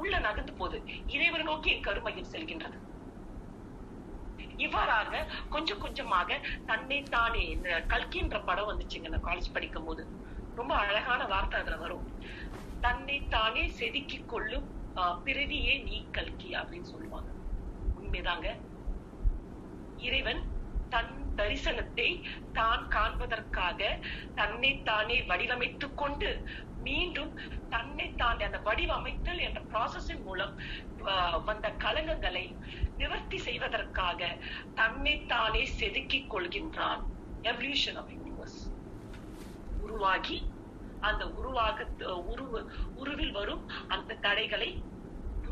உள்ள நகர்ந்து போது இறைவன் நோக்கி என் கருமையில் செல்கின்றது. இவ்வாறாக கொஞ்சம் கொஞ்சமாக தன்னை தானே, இந்த கல்கின்ற படம் வந்துச்சுங்க நான் காலேஜ் படிக்கும் போது, ரொம்ப அழகான வார்த்தை அதுல வரும். தன்னை தானே செதுக்கி கொள்ளும் பிறவியே நீ கல்கி அப்படின்னு சொல்லுவாங்க. உண்மைதாங்க. இறைவன் தன் தரிசனத்தை தான் காண்பதற்காக தன்னை தானே வடிவமைத்துக் கொண்டு மீண்டும் தன்னை தானே அந்த வடிவமைத்தல் என்ற ப்ராசஸின் மூலம் வந்த கலங்கங்களை நிவர்த்தி செய்வதற்காக தன்னை தானே செதுக்கிக் கொள்கின்றான். எவல்யூஷன் ஆஃப் யூனிவர்ஸ் உருவாகி அந்த உருவில் வரும் அந்த தடைகளை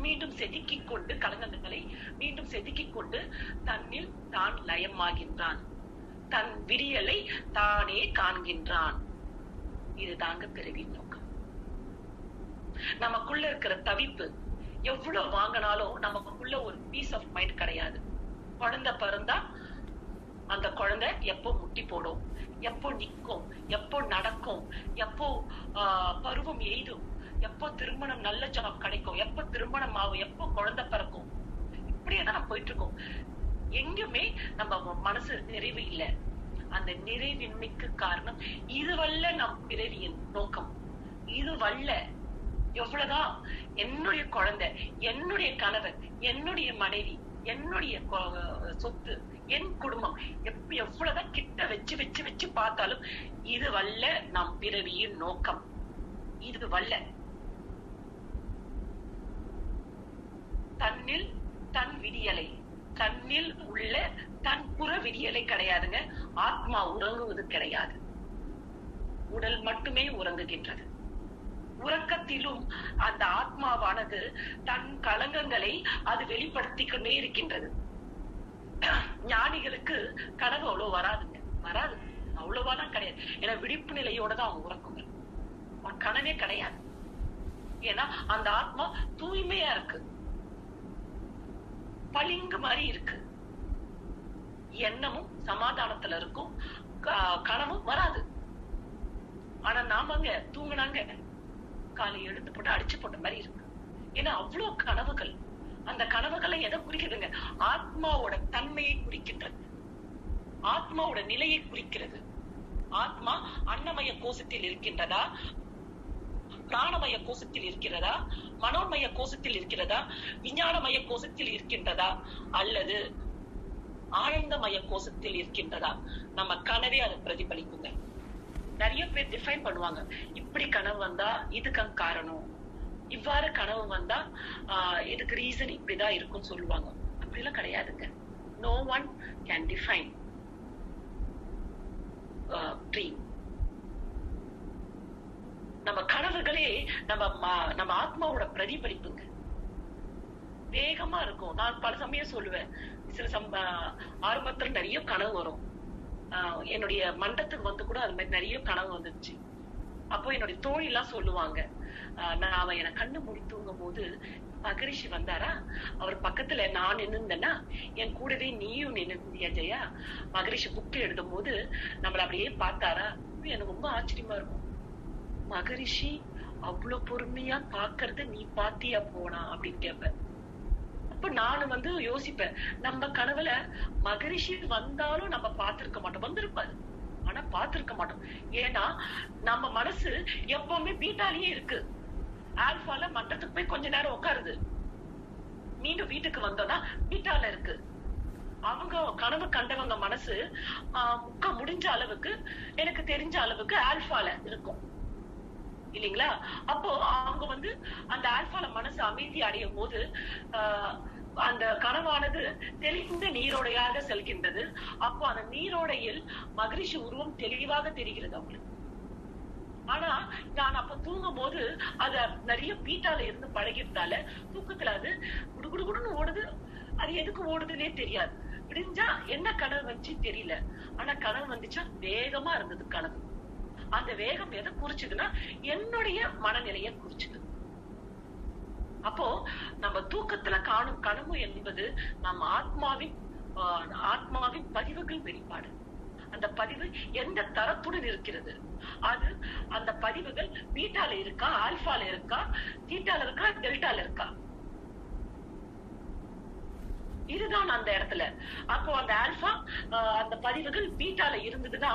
மீண்டும் செதுக்கிக் கொண்டு, கலங்கங்களை மீண்டும் செதுக்கிக் கொண்டு தன்னில் தான் லயமாகின்றான். தன் விடியலை தானே காண்கின்றான். இதுதாங்க பிறவியின் நோக்கம். நமக்குள்ள இருக்கிற தவிப்பு எவ்வளவு வாங்கினாலும் நமக்குள்ள ஒரு பீஸ் ஆஃப் மைண்ட் கிடையாது. குழந்தை பிறந்தா அந்த குழந்தை எப்போ முட்டி போடும், எப்போ நிற்கும், எப்போ நடக்கும், எப்போ பருவம் எய்தும், எப்போ திருமணம் நல்ல ஜாப் கிடைக்கும், எப்போ திருமணம் ஆகும், எப்போ குழந்தை பிறக்கும், இப்படியேதான் நம்ம போயிட்டு இருக்கோம். எங்குமே நம்ம மனசு நிறைவு இல்லை. அந்த நிறைவின்மைக்கு காரணம் இதுவல்ல நம் பிறவியின் நோக்கம். இதுவல்ல. எவ்வளவுதான் என்னுடைய குழந்தை, என்னுடைய கணவர், என்னுடைய மனைவி, என்னுடைய சொத்து, என் குடும்பம், எவ்வளவுதான் கிட்ட வச்சு வச்சு வச்சு பார்த்தாலும் இது வல்ல நம் பிறவியின் நோக்கம். இது வல்ல. தன்னில் தன் விடியலை, தன்னில் உள்ள தன் புற விடியலை கிடையாதுங்க. ஆத்மா உறங்குவது கிடையாது. உடல் மட்டுமே உறங்குகின்றது. உறக்கத்திலும் அந்த ஆத்மாவானது தன் கலங்கங்களை அது வெளிப்படுத்திக் கொண்டே இருக்கின்றது. ஞானிகளுக்கு கனவு அவ்வளவு வராதுங்க, வராது, அவ்வளவாதான் கிடையாது. ஏன்னா விழிப்பு நிலையோட தான் அவங்க உறக்குங்க. கனவே கிடையாது. ஏன்னா அந்த ஆத்மா தூய்மையா இருக்கு, பளிங்கு மாதிரி இருக்கு. எண்ணமும் சமாதானத்துல இருக்கும், கனவும் வராது. ஆனா நாமங்க தூங்குனாங்க, காலை எடுத்து போட்டு அடிச்சு போட்ட மாதிரி இருக்கு. ஏன்னா அவ்வளவு கனவுகள். அந்த கனவுகளை எதை குறிக்கிறதுங்க? ஆத்மாவோட தன்மையை குறிக்கின்றது, ஆத்மாவோட நிலையை குறிக்கிறது. ஆத்மா அன்னமய கோஷத்தில் இருக்கின்றதா, பிராணமய கோஷத்தில் இருக்கிறதா, மனோன்மய கோஷத்தில் இருக்கிறதா, விஞ்ஞானமய கோஷத்தில் இருக்கின்றதா, அல்லது ஆனந்தமய கோஷத்தில் இருக்கின்றதா? நம்ம கனவே அதை பிரதிபலிக்குங்க. நிறைய பேர் டிஃபைன் பண்ணுவாங்க, இப்படி கனவு வந்தா இதுக்கு காரணம், இவ்வாறு கனவு வந்தா இதுக்கு ரீசன் இப்படிதான் இருக்கும்னு சொல்லுவாங்க. அப்படிலாம் கிடையாதுங்க. No one can define. Dream. நம்ம கனவுகளே நம்ம ஆத்மாவோட பிரதிபலிப்புங்க. வேகமா இருக்கும். நான் பல சமயம் சொல்லுவேன், சில ஆரம்பத்துல நிறைய கனவு வரும். என்னுடைய மண்டத்துக்கு வந்து கூட அது மாதிரி நிறைய கனவு வந்துச்சு. அப்போ என்னுடைய தோழி எல்லாம் சொல்லுவாங்க, நான் என கண்ணு மூடி தூங்கும் போது மகரிஷி வந்தாரா, அவர் பக்கத்துல நான் நின்னுந்தேன்னா என் கூடவே நீயும் நின்னுந்தியா ஜெயா, மகரிஷி புக்கு எழுதும் போது நம்மள அப்படியே பார்த்தாரா. எனக்கு ரொம்ப ஆச்சரியமா இருக்கும். மகரிஷி அவ்வளவு பொறுமையா பாக்குறத நீ பாத்தியா போனா அப்படின்னு கேட்பேன். அப்ப நானு வந்து யோசிப்பேன், நம்ம கனவுல மகரிஷி வந்தாலும் நம்ம பார்த்திருக்க மாட்டோம். வந்திருப்பாரு, ஆனா பார்த்திருக்க மாட்டோம். ஏன்னா நம்ம மனசு எப்பவுமே பீட்டாலேயே இருக்கு. ஆல்பால மட்டத்துக்கு போய் கொஞ்ச நேரம் உட்காருது, மீண்டும் வீட்டுக்கு வந்தோம்னா பீட்டால இருக்கு. அவங்க கனவு கண்டவங்க மனசு முடிஞ்ச அளவுக்கு, எனக்கு தெரிஞ்ச அளவுக்கு ஆல்பால இருக்கும் இல்லைங்களா. அப்போ அவங்க வந்து அந்த ஆல்பால மனசு அமைதி அடையும் போது அந்த கனவானது தெளிந்த நீரோடையாக செல்கின்றது. அப்போ அந்த நீரோடையில் மகரிஷி உருவம் தெளிவாக தெரிகிறது அவங்களுக்கு. ஆனா நான் அப்ப தூங்கும் போது அது நிறைய பீட்டால இருந்து பழகிட்டால தூக்கத்துல அது குடுகுடுன்னு ஓடுது. அது எதுக்கு ஓடுதுன்னே தெரியாது. விடிஞ்சா என்ன கனவு வந்துச்சு தெரியல, ஆனா கனவு வந்துச்சா வேகமா இருந்தது கனவு. அந்த வேகம் எதை குறிச்சுதுன்னா என்னுடைய மனநிலையை குறிச்சுது. அப்போ நம்ம தூக்கத்துல காணும் கனவு என்பது நம்ம ஆத்மாவின் பதிவுகள் வெளிப்பாடு. அந்த பதிவு எந்த தரத்துடன் இருக்கிறது, அது அந்த பதிவுகள் பீட்டால இருக்கா, ஆல்பால இருக்கா, தீட்டால இருக்கா, டெல்டால இருக்கா, இதுதான் அந்த இடத்துல. அப்போ அந்த ஆல்பா அந்த பதிவுகள் பீட்டால இருந்ததுன்னா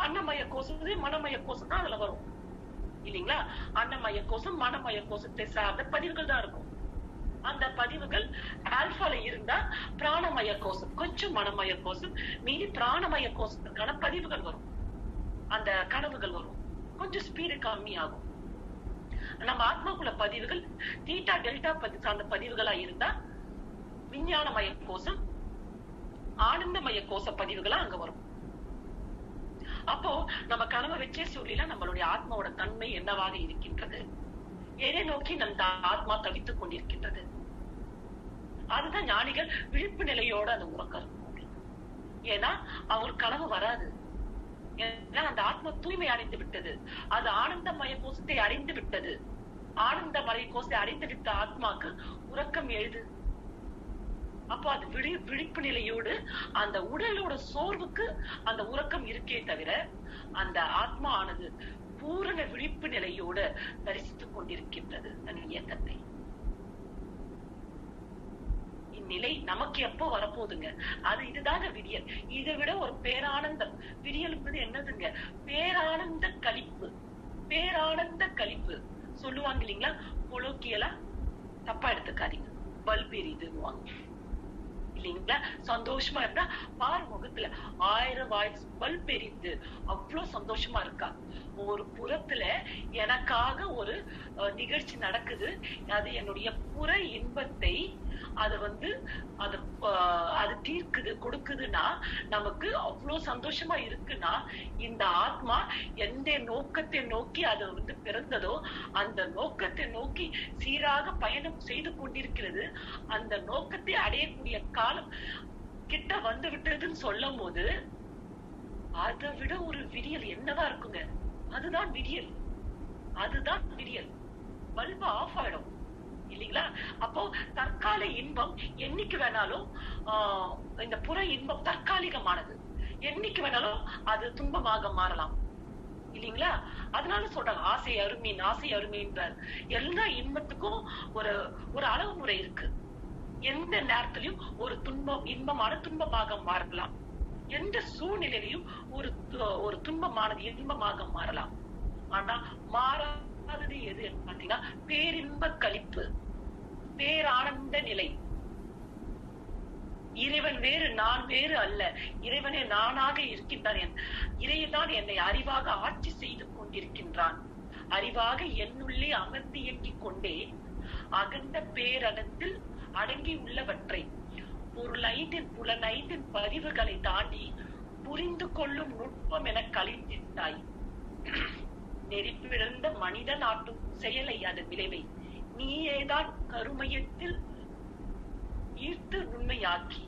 அன்னமய கோஷம் மனமய கோஷம் தான் அதுல வரும் இல்லைங்களா. அன்னமய கோஷம் மனமய கோஷத்தை சார்ந்த பதிவுகள் தான் இருக்கும். அந்த பதிவுகள் ஆல்பால இருந்தா பிராணமய கோஷம், கொஞ்சம் மனமய கோஷம், மீறி பிராணமய கோஷத்துக்கான பதிவுகள் வரும். அந்த கனவுகள் வரும், கொஞ்சம் ஸ்பீடு கம்மி ஆகும். நம்ம ஆத்மாக்குள்ள பதிவுகள் தீட்டா டெல்டா சார்ந்த பதிவுகளா இருந்தா விஞ்ஞானமய கோஷம், ஆனந்தமய கோஷ பதிவுகளா அங்க வரும். அப்போ நம்ம கனவை வச்சே சொல்லலாம் நம்மளுடைய ஆத்மாவோட தன்மை என்னவாக இருக்கின்றது, எதை நோக்கி நம்ம ஆத்மா தவித்துக் கொண்டிருக்கின்றது. அதுதான் ஞானிகள் விழிப்பு நிலையோட அந்த உறக்கம். ஏன்னா அவங்களுக்கு கனவு வராது. ஏன்னா அந்த ஆத்மா தூய்மை அடைந்து விட்டது, அது ஆனந்தமய கோஷத்தை அடைந்து விட்டது. ஆனந்தமய கோஷத்தை அடைந்து விட்ட ஆத்மாக்கு உறக்கம் எழுது. அப்போ அது விழிப்பு நிலையோடு அந்த உடலோட சோர்வுக்கு அந்த உறக்கம் இருக்கே தவிர அந்த ஆத்மா ஆனது பூரண விழிப்பு நிலையோடு தரிசித்துக் கொண்டிருக்கின்றது தன் இயக்கத்தை. இந்நிலை நமக்கு எப்போ வரப்போகுதுங்க? அது இதுதாங்க விடியல். இதை விட ஒரு பேரானந்தம். விடியல் என்பது என்னதுங்க? பேரானந்த களிப்பு. பேரானந்த களிப்பு சொல்லுவாங்க இல்லைங்களா, கொலோக்கியலா தப்பா எடுத்துக்காதீங்க, பல்பெரிதுவாங்க இல்லைங்களா. சந்தோஷமா இருந்தா பாரு முகத்துல 1000 வாய்ஸ் பல்ப் எரியுது, அவ்வளவு சந்தோஷமா இருக்கா. ஒரு புறத்துல எனக்காக ஒரு நிகழ்ச்சி நடக்குது, அது என்னுடைய புற இன்பத்தை அது வந்து அது தீர்க்குது, கொடுக்குதுன்னா நமக்கு அவ்வளவு சந்தோஷமா இருக்குன்னா இந்த ஆத்மா எந்த நோக்கத்தை நோக்கி அது வந்து பிறந்ததோ அந்த நோக்கத்தை நோக்கி சீராக பயணம் செய்து கொண்டிருக்கிறது. அந்த நோக்கத்தை அடையக்கூடிய காலம் கிட்ட வந்து விட்டதுன்னு சொல்லும் போது அதை விட ஒரு விடியல் என்னவா இருக்குங்க? அதுதான் விடியல், அதுதான் விடியல். பல்பு ஆஃப் ஆயிடும் இல்லைங்களா. அப்போ தற்கால இன்பம் என்னைக்கு வேணாலும் இந்த புற இன்பம் தற்காலிகமானது, என்னைக்கு வேணாலும் அது துன்பமாக மாறலாம் இல்லைங்களா. அதனால சொல்றாங்க ஆசை அருமீன், ஆசை அருமீன்றார். எல்லா இன்பத்துக்கும் ஒரு ஒரு அளவு முறை இருக்கு. எந்த நேரத்திலையும் ஒரு துன்பம் இன்பமான துன்பமாக மாறலாம், எந்த சூழ்நிலையிலையும் ஒரு துன்பமானது இன்பமாக மாறலாம். ஆனா மாறாதது எது பாத்தீங்கன்னா பேரின்ப களிப்பு, பேரானந்த நிலை. இறைவன் வேறு நான் வேறு அல்ல, இறைவனே நானாக இருக்கின்றான். இறைதான் என்னை அறிவாக ஆட்சி செய்து கொண்டிருக்கின்றான். அறிவாக என்னுள்ளே அமர்ந்து இயங்கிக் கொண்டே அகண்ட பேரணத்தில் அடங்கி உள்ளவற்றை பொருள் ஐந்தின் புலன் ஐந்தின் பதிவுகளை தாண்டி புரிந்து கொள்ளும் நுட்பம் என கழித்திட்டாய். நெறிப்பிழந்த மனித நாட்டும் செயலை அது விளைவை நீயேதான் கருமையத்தில் ஈர்த்து உண்மையாக்கி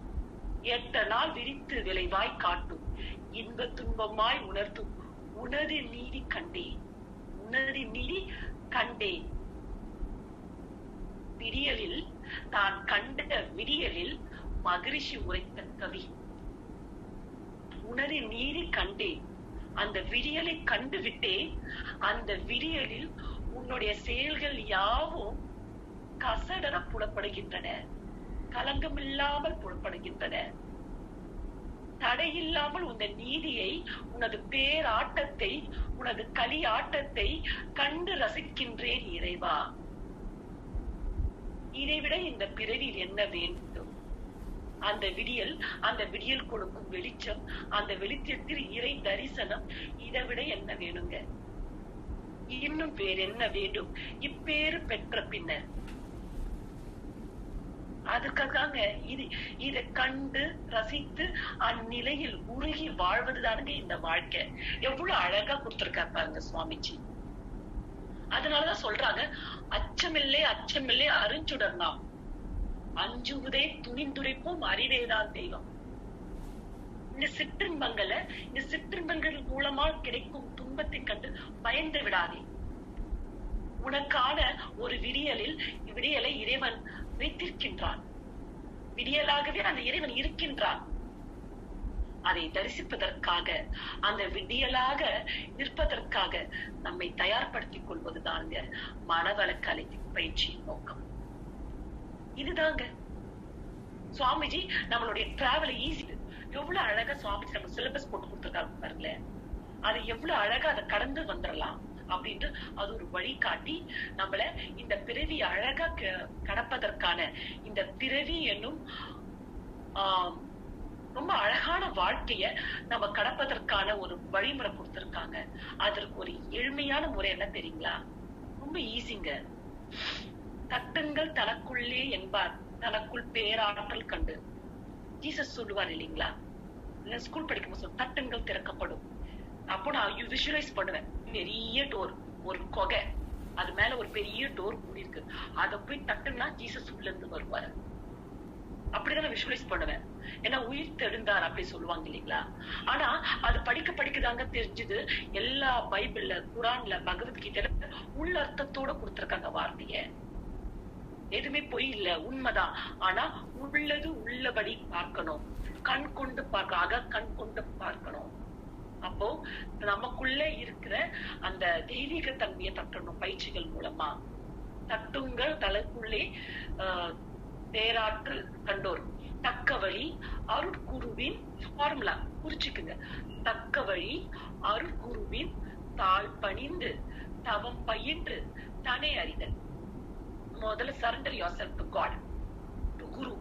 எட்ட நாள் விரித்து விளைவாய் காட்டும் இன்ப துன்பமாய் உணர்த்தும் உனது நீதி கண்டேன், உனது நீதி கண்டேன். விடியலில் தான் கண்ட விடியலில் மகரிஷி உரைத்த கவி. உனது நீதி கண்டேன், அந்த விடியலை கண்டு விட்டேன். அந்த விடியலில் உன்னுடைய செயல்கள் யாவும் கசடர புலப்படுகின்றன, கலங்கமில்லாமல் புலப்படுகின்றன. தடையில்லாமல் உன் நீதியை, உனது பேராட்டத்தை, உனது களி ஆட்டத்தை கண்டு ரசிக்கின்றேன் இறைவா. இதைவிட இந்த பிறவியில் என்ன வேண்டும்? அந்த விடியல் கொடுக்கும் வெளிச்சம், அந்த வெளிச்சத்தில் இறை தரிசனம். இதை விட என்ன வேணுங்க? இன்னும் வேற என்ன வேண்டும் இப்பேறு பெற்ற பின்னர்? அதுக்காக இதை கண்டு ரசித்து அந்நிலையில் உருகி வாழ்வதுதானுங்க இந்த வாழ்க்கை. எவ்வளவு அழகா கொடுத்திருக்காரு பாருங்க சுவாமிஜி. அதனாலதான் சொல்றாங்க, அச்சமில்லை அச்சமில்லை அருஞ்சுடர் நாம், அஞ்சுவதே துணிந்துரைப்போம் அறிவேதான் தெய்வம். இந்த சிற்றின்பங்கள் மூலமா கிடைக்கும் துன்பத்தை கண்டு பயந்து விடாதே. உனக்கான ஒரு விடியலை இறைவன் வைத்திருக்கின்றான். விடியலாகவே அந்த இறைவன் இருக்கின்றான். அதை தரிசிப்பதற்காக, அந்த விடியலாக நிற்பதற்காக நம்மை தயார்படுத்திக் கொள்வதுதாங்க மனவள கலை பயிற்சியின் நோக்கம். இதுதாங்க சுவாமிஜி நம்மளுடைய டிராவல் ஈஸி. எவ்வளவு அழகா சுவாமிஜி நம்ம சிலபஸ் போட்டு கொடுத்திருக்காங்க பாருங்களேன். அதை எவ்வளவு அழகா அதை கடந்து வந்துடலாம் அப்படின்ட்டு அது ஒரு வழிகாட்டி நம்மள இந்த பிறவி அழகா கடப்பதற்கான, இந்த பிறவி என்னும் ரொம்ப அழகான வாழ்க்கைய நம்ம கடப்பதற்கான ஒரு வழிமுறை கொடுத்திருக்காங்க. அதற்கு ஒரு எளிமையான முறை என்ன தெரியுங்களா? ரொம்ப ஈஸிங்க. தட்டுங்கள் தனக்குள்ளே என்பார் தனக்குள் பேராற்றல் கண்டு. ஜீசஸ் சொல்லுவார் இல்லைங்களா? ஸ்கூல் படிக்கும்போது தட்டுங்கள் திறக்கப்படும். அப்போ நான் விஷுவலைஸ் பண்ணுவேன். பெரிய டோர், ஒரு கொகை, அது மேல ஒரு பெரிய டோர் மூடிருக்கு. அதை போய் தட்டுனா ஜீசஸ் உள்ள இருந்து வருவாரு. அப்படிதான் விஷுவலைஸ் பண்ணுவேன். ஏன்னா உயிர் தெழுந்தார் அப்படி சொல்லுவாங்க இல்லைங்களா? ஆனா அது படிக்கதாங்க தெரிஞ்சது. எல்லா பைபிள்ல, குரான்ல, பகவத்கீதையில உள்ள அர்த்தத்தோட கொடுத்திருக்காங்க வார்த்தைய. எதுவுமே பொய் இல்ல, உண்மைதான். ஆனா உள்ளது உள்ளபடி பார்க்கணும், கண் கொண்டு பார்க்க, கண் கொண்டு பார்க்கணும். அப்போ நமக்குள்ள இருக்கிற அந்த தெய்வீக தன்மையை தட்டணும் பயிற்சிகள் மூலமா. தட்டுங்கள் தலைக்குள்ளே பேராற்றல் கண்டோர், தக்க வழி அருட்குருவின் ஃபார்முலா குறிச்சுக்குங்க. தக்க வழி அருட்குருவின் தாழ் பணிந்து தவம் பயின்று தானே அறிதல். முதல்ல surrender yourself to God, to குரு.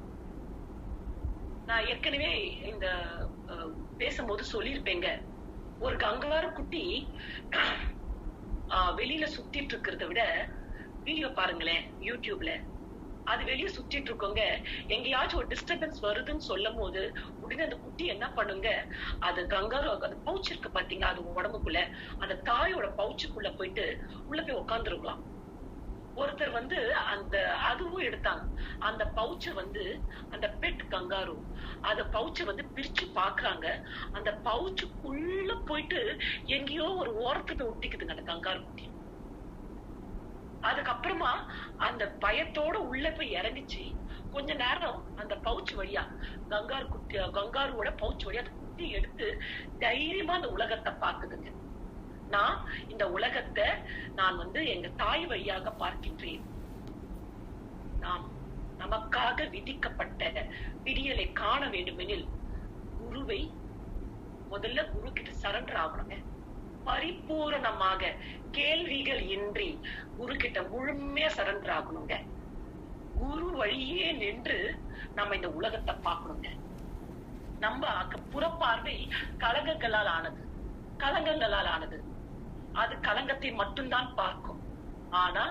நான் ஏற்கனவே இந்த பேசும்போது சொல்லியிருப்பேங்க, ஒரு கங்காரு குட்டி வெளியில சுத்திட்டு இருக்கிறத விட வீடியோ பாருங்களேன் யூடியூப்ல. அது வெளியே சுத்திட்டு இருக்கோங்க, எங்கேயாச்சும் ஒரு டிஸ்டர்பன்ஸ் வருதுன்னு சொல்லும் போது உடனே அந்த குட்டி என்ன பண்ணுங்க, அது கங்காரு அந்த பவுச் இருக்கு பாத்தீங்க, அது உடம்புக்குள்ள அந்த தாயோட பவுச்சுக்குள்ள போயிட்டு உள்ள போய் உட்காந்துருக்கலாம். ஒருத்தர் அந்த அதுவும் எடுத்தாங்க. அந்த பவுச்ச அந்த பெட் கங்காரு அந்த பவுச்ச பிரிச்சு பாக்குறாங்க. அந்த பவுச்சுக்குள்ள போயிட்டு எங்கேயோ ஒரு ஓரத்துல ஒட்டிக்குதுங்க அந்த கங்காரு குட்டி. அதுக்கப்புறமா அந்த பயத்தோட உள்ள போய் இறங்கிச்சு. கொஞ்ச நேரம் அந்த பவுச் வழியா கங்காருவோட பவுச் வழியா அந்த குட்டி எடுத்து தைரியமா அந்த உலகத்தை பாக்குதுங்க. நான் இந்த உலகத்தை நான் எங்க தாய் வழியாக பார்க்கின்றேன். நாம் நமக்காக விதிக்கப்பட்ட விடியலை காண வேண்டுமெனில் குருவை முதல்ல குரு கிட்ட சரண்டர் ஆகணுங்க. பரிபூரணமாக கேள்விகள் இன்றி குரு கிட்ட முழுமையா சரண்டர் ஆகணுங்க. குரு வழியே நின்று நம்ம இந்த உலகத்தை பார்க்கணுங்க. நம்ம புறப்பார்வை கலங்கங்களால் ஆனது. அது கலங்கத்தை மட்டும்தான் பார்க்கும். ஆனா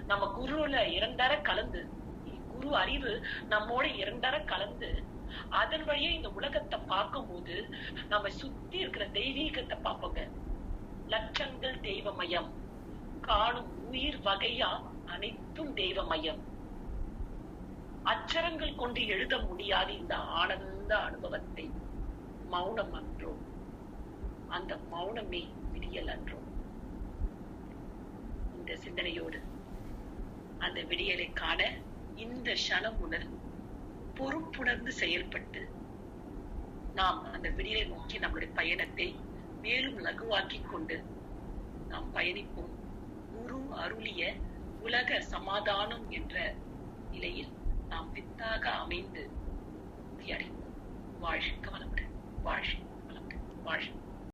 நம்ம குருல இரண்டரை கலந்து, குரு அறிவு நம்மோட இரண்டரை கலந்து அதன் வழியே இந்த உலகத்தை பார்க்கும்போது நம்ம சுத்தி இருக்கிற தெய்வீகத்தை பார்ப்போங்க. லட்சங்கள் தெய்வமயம், காணும் உயிர் வகையா அனைத்தும் தெய்வமயம். அச்சரங்கள் கொண்டு எழுத முடியாத இந்த ஆனந்த அனுபவத்தை மௌனம் அன்றோ, அந்த மௌனமே விடியல் அன்றோ. இந்த சிந்தனையோடு அந்த விடியலை காண இந்த க்ஷணம் உணர்ந்து பொறுப்புணர்ந்து செயல்பட்டு நாம் அந்த விடியலை நோக்கி நம்முடைய பயணத்தை மேலும் லகுவாக்கி கொண்டு நாம் பயணிப்போம். குரு அருளிய உலக சமாதானம் என்ற நிலையில் நாம் வித்தாக அமைந்து அடைவோம். வாழ்க வளமுடன், வாழ்க வளமுடன், வாழ்க.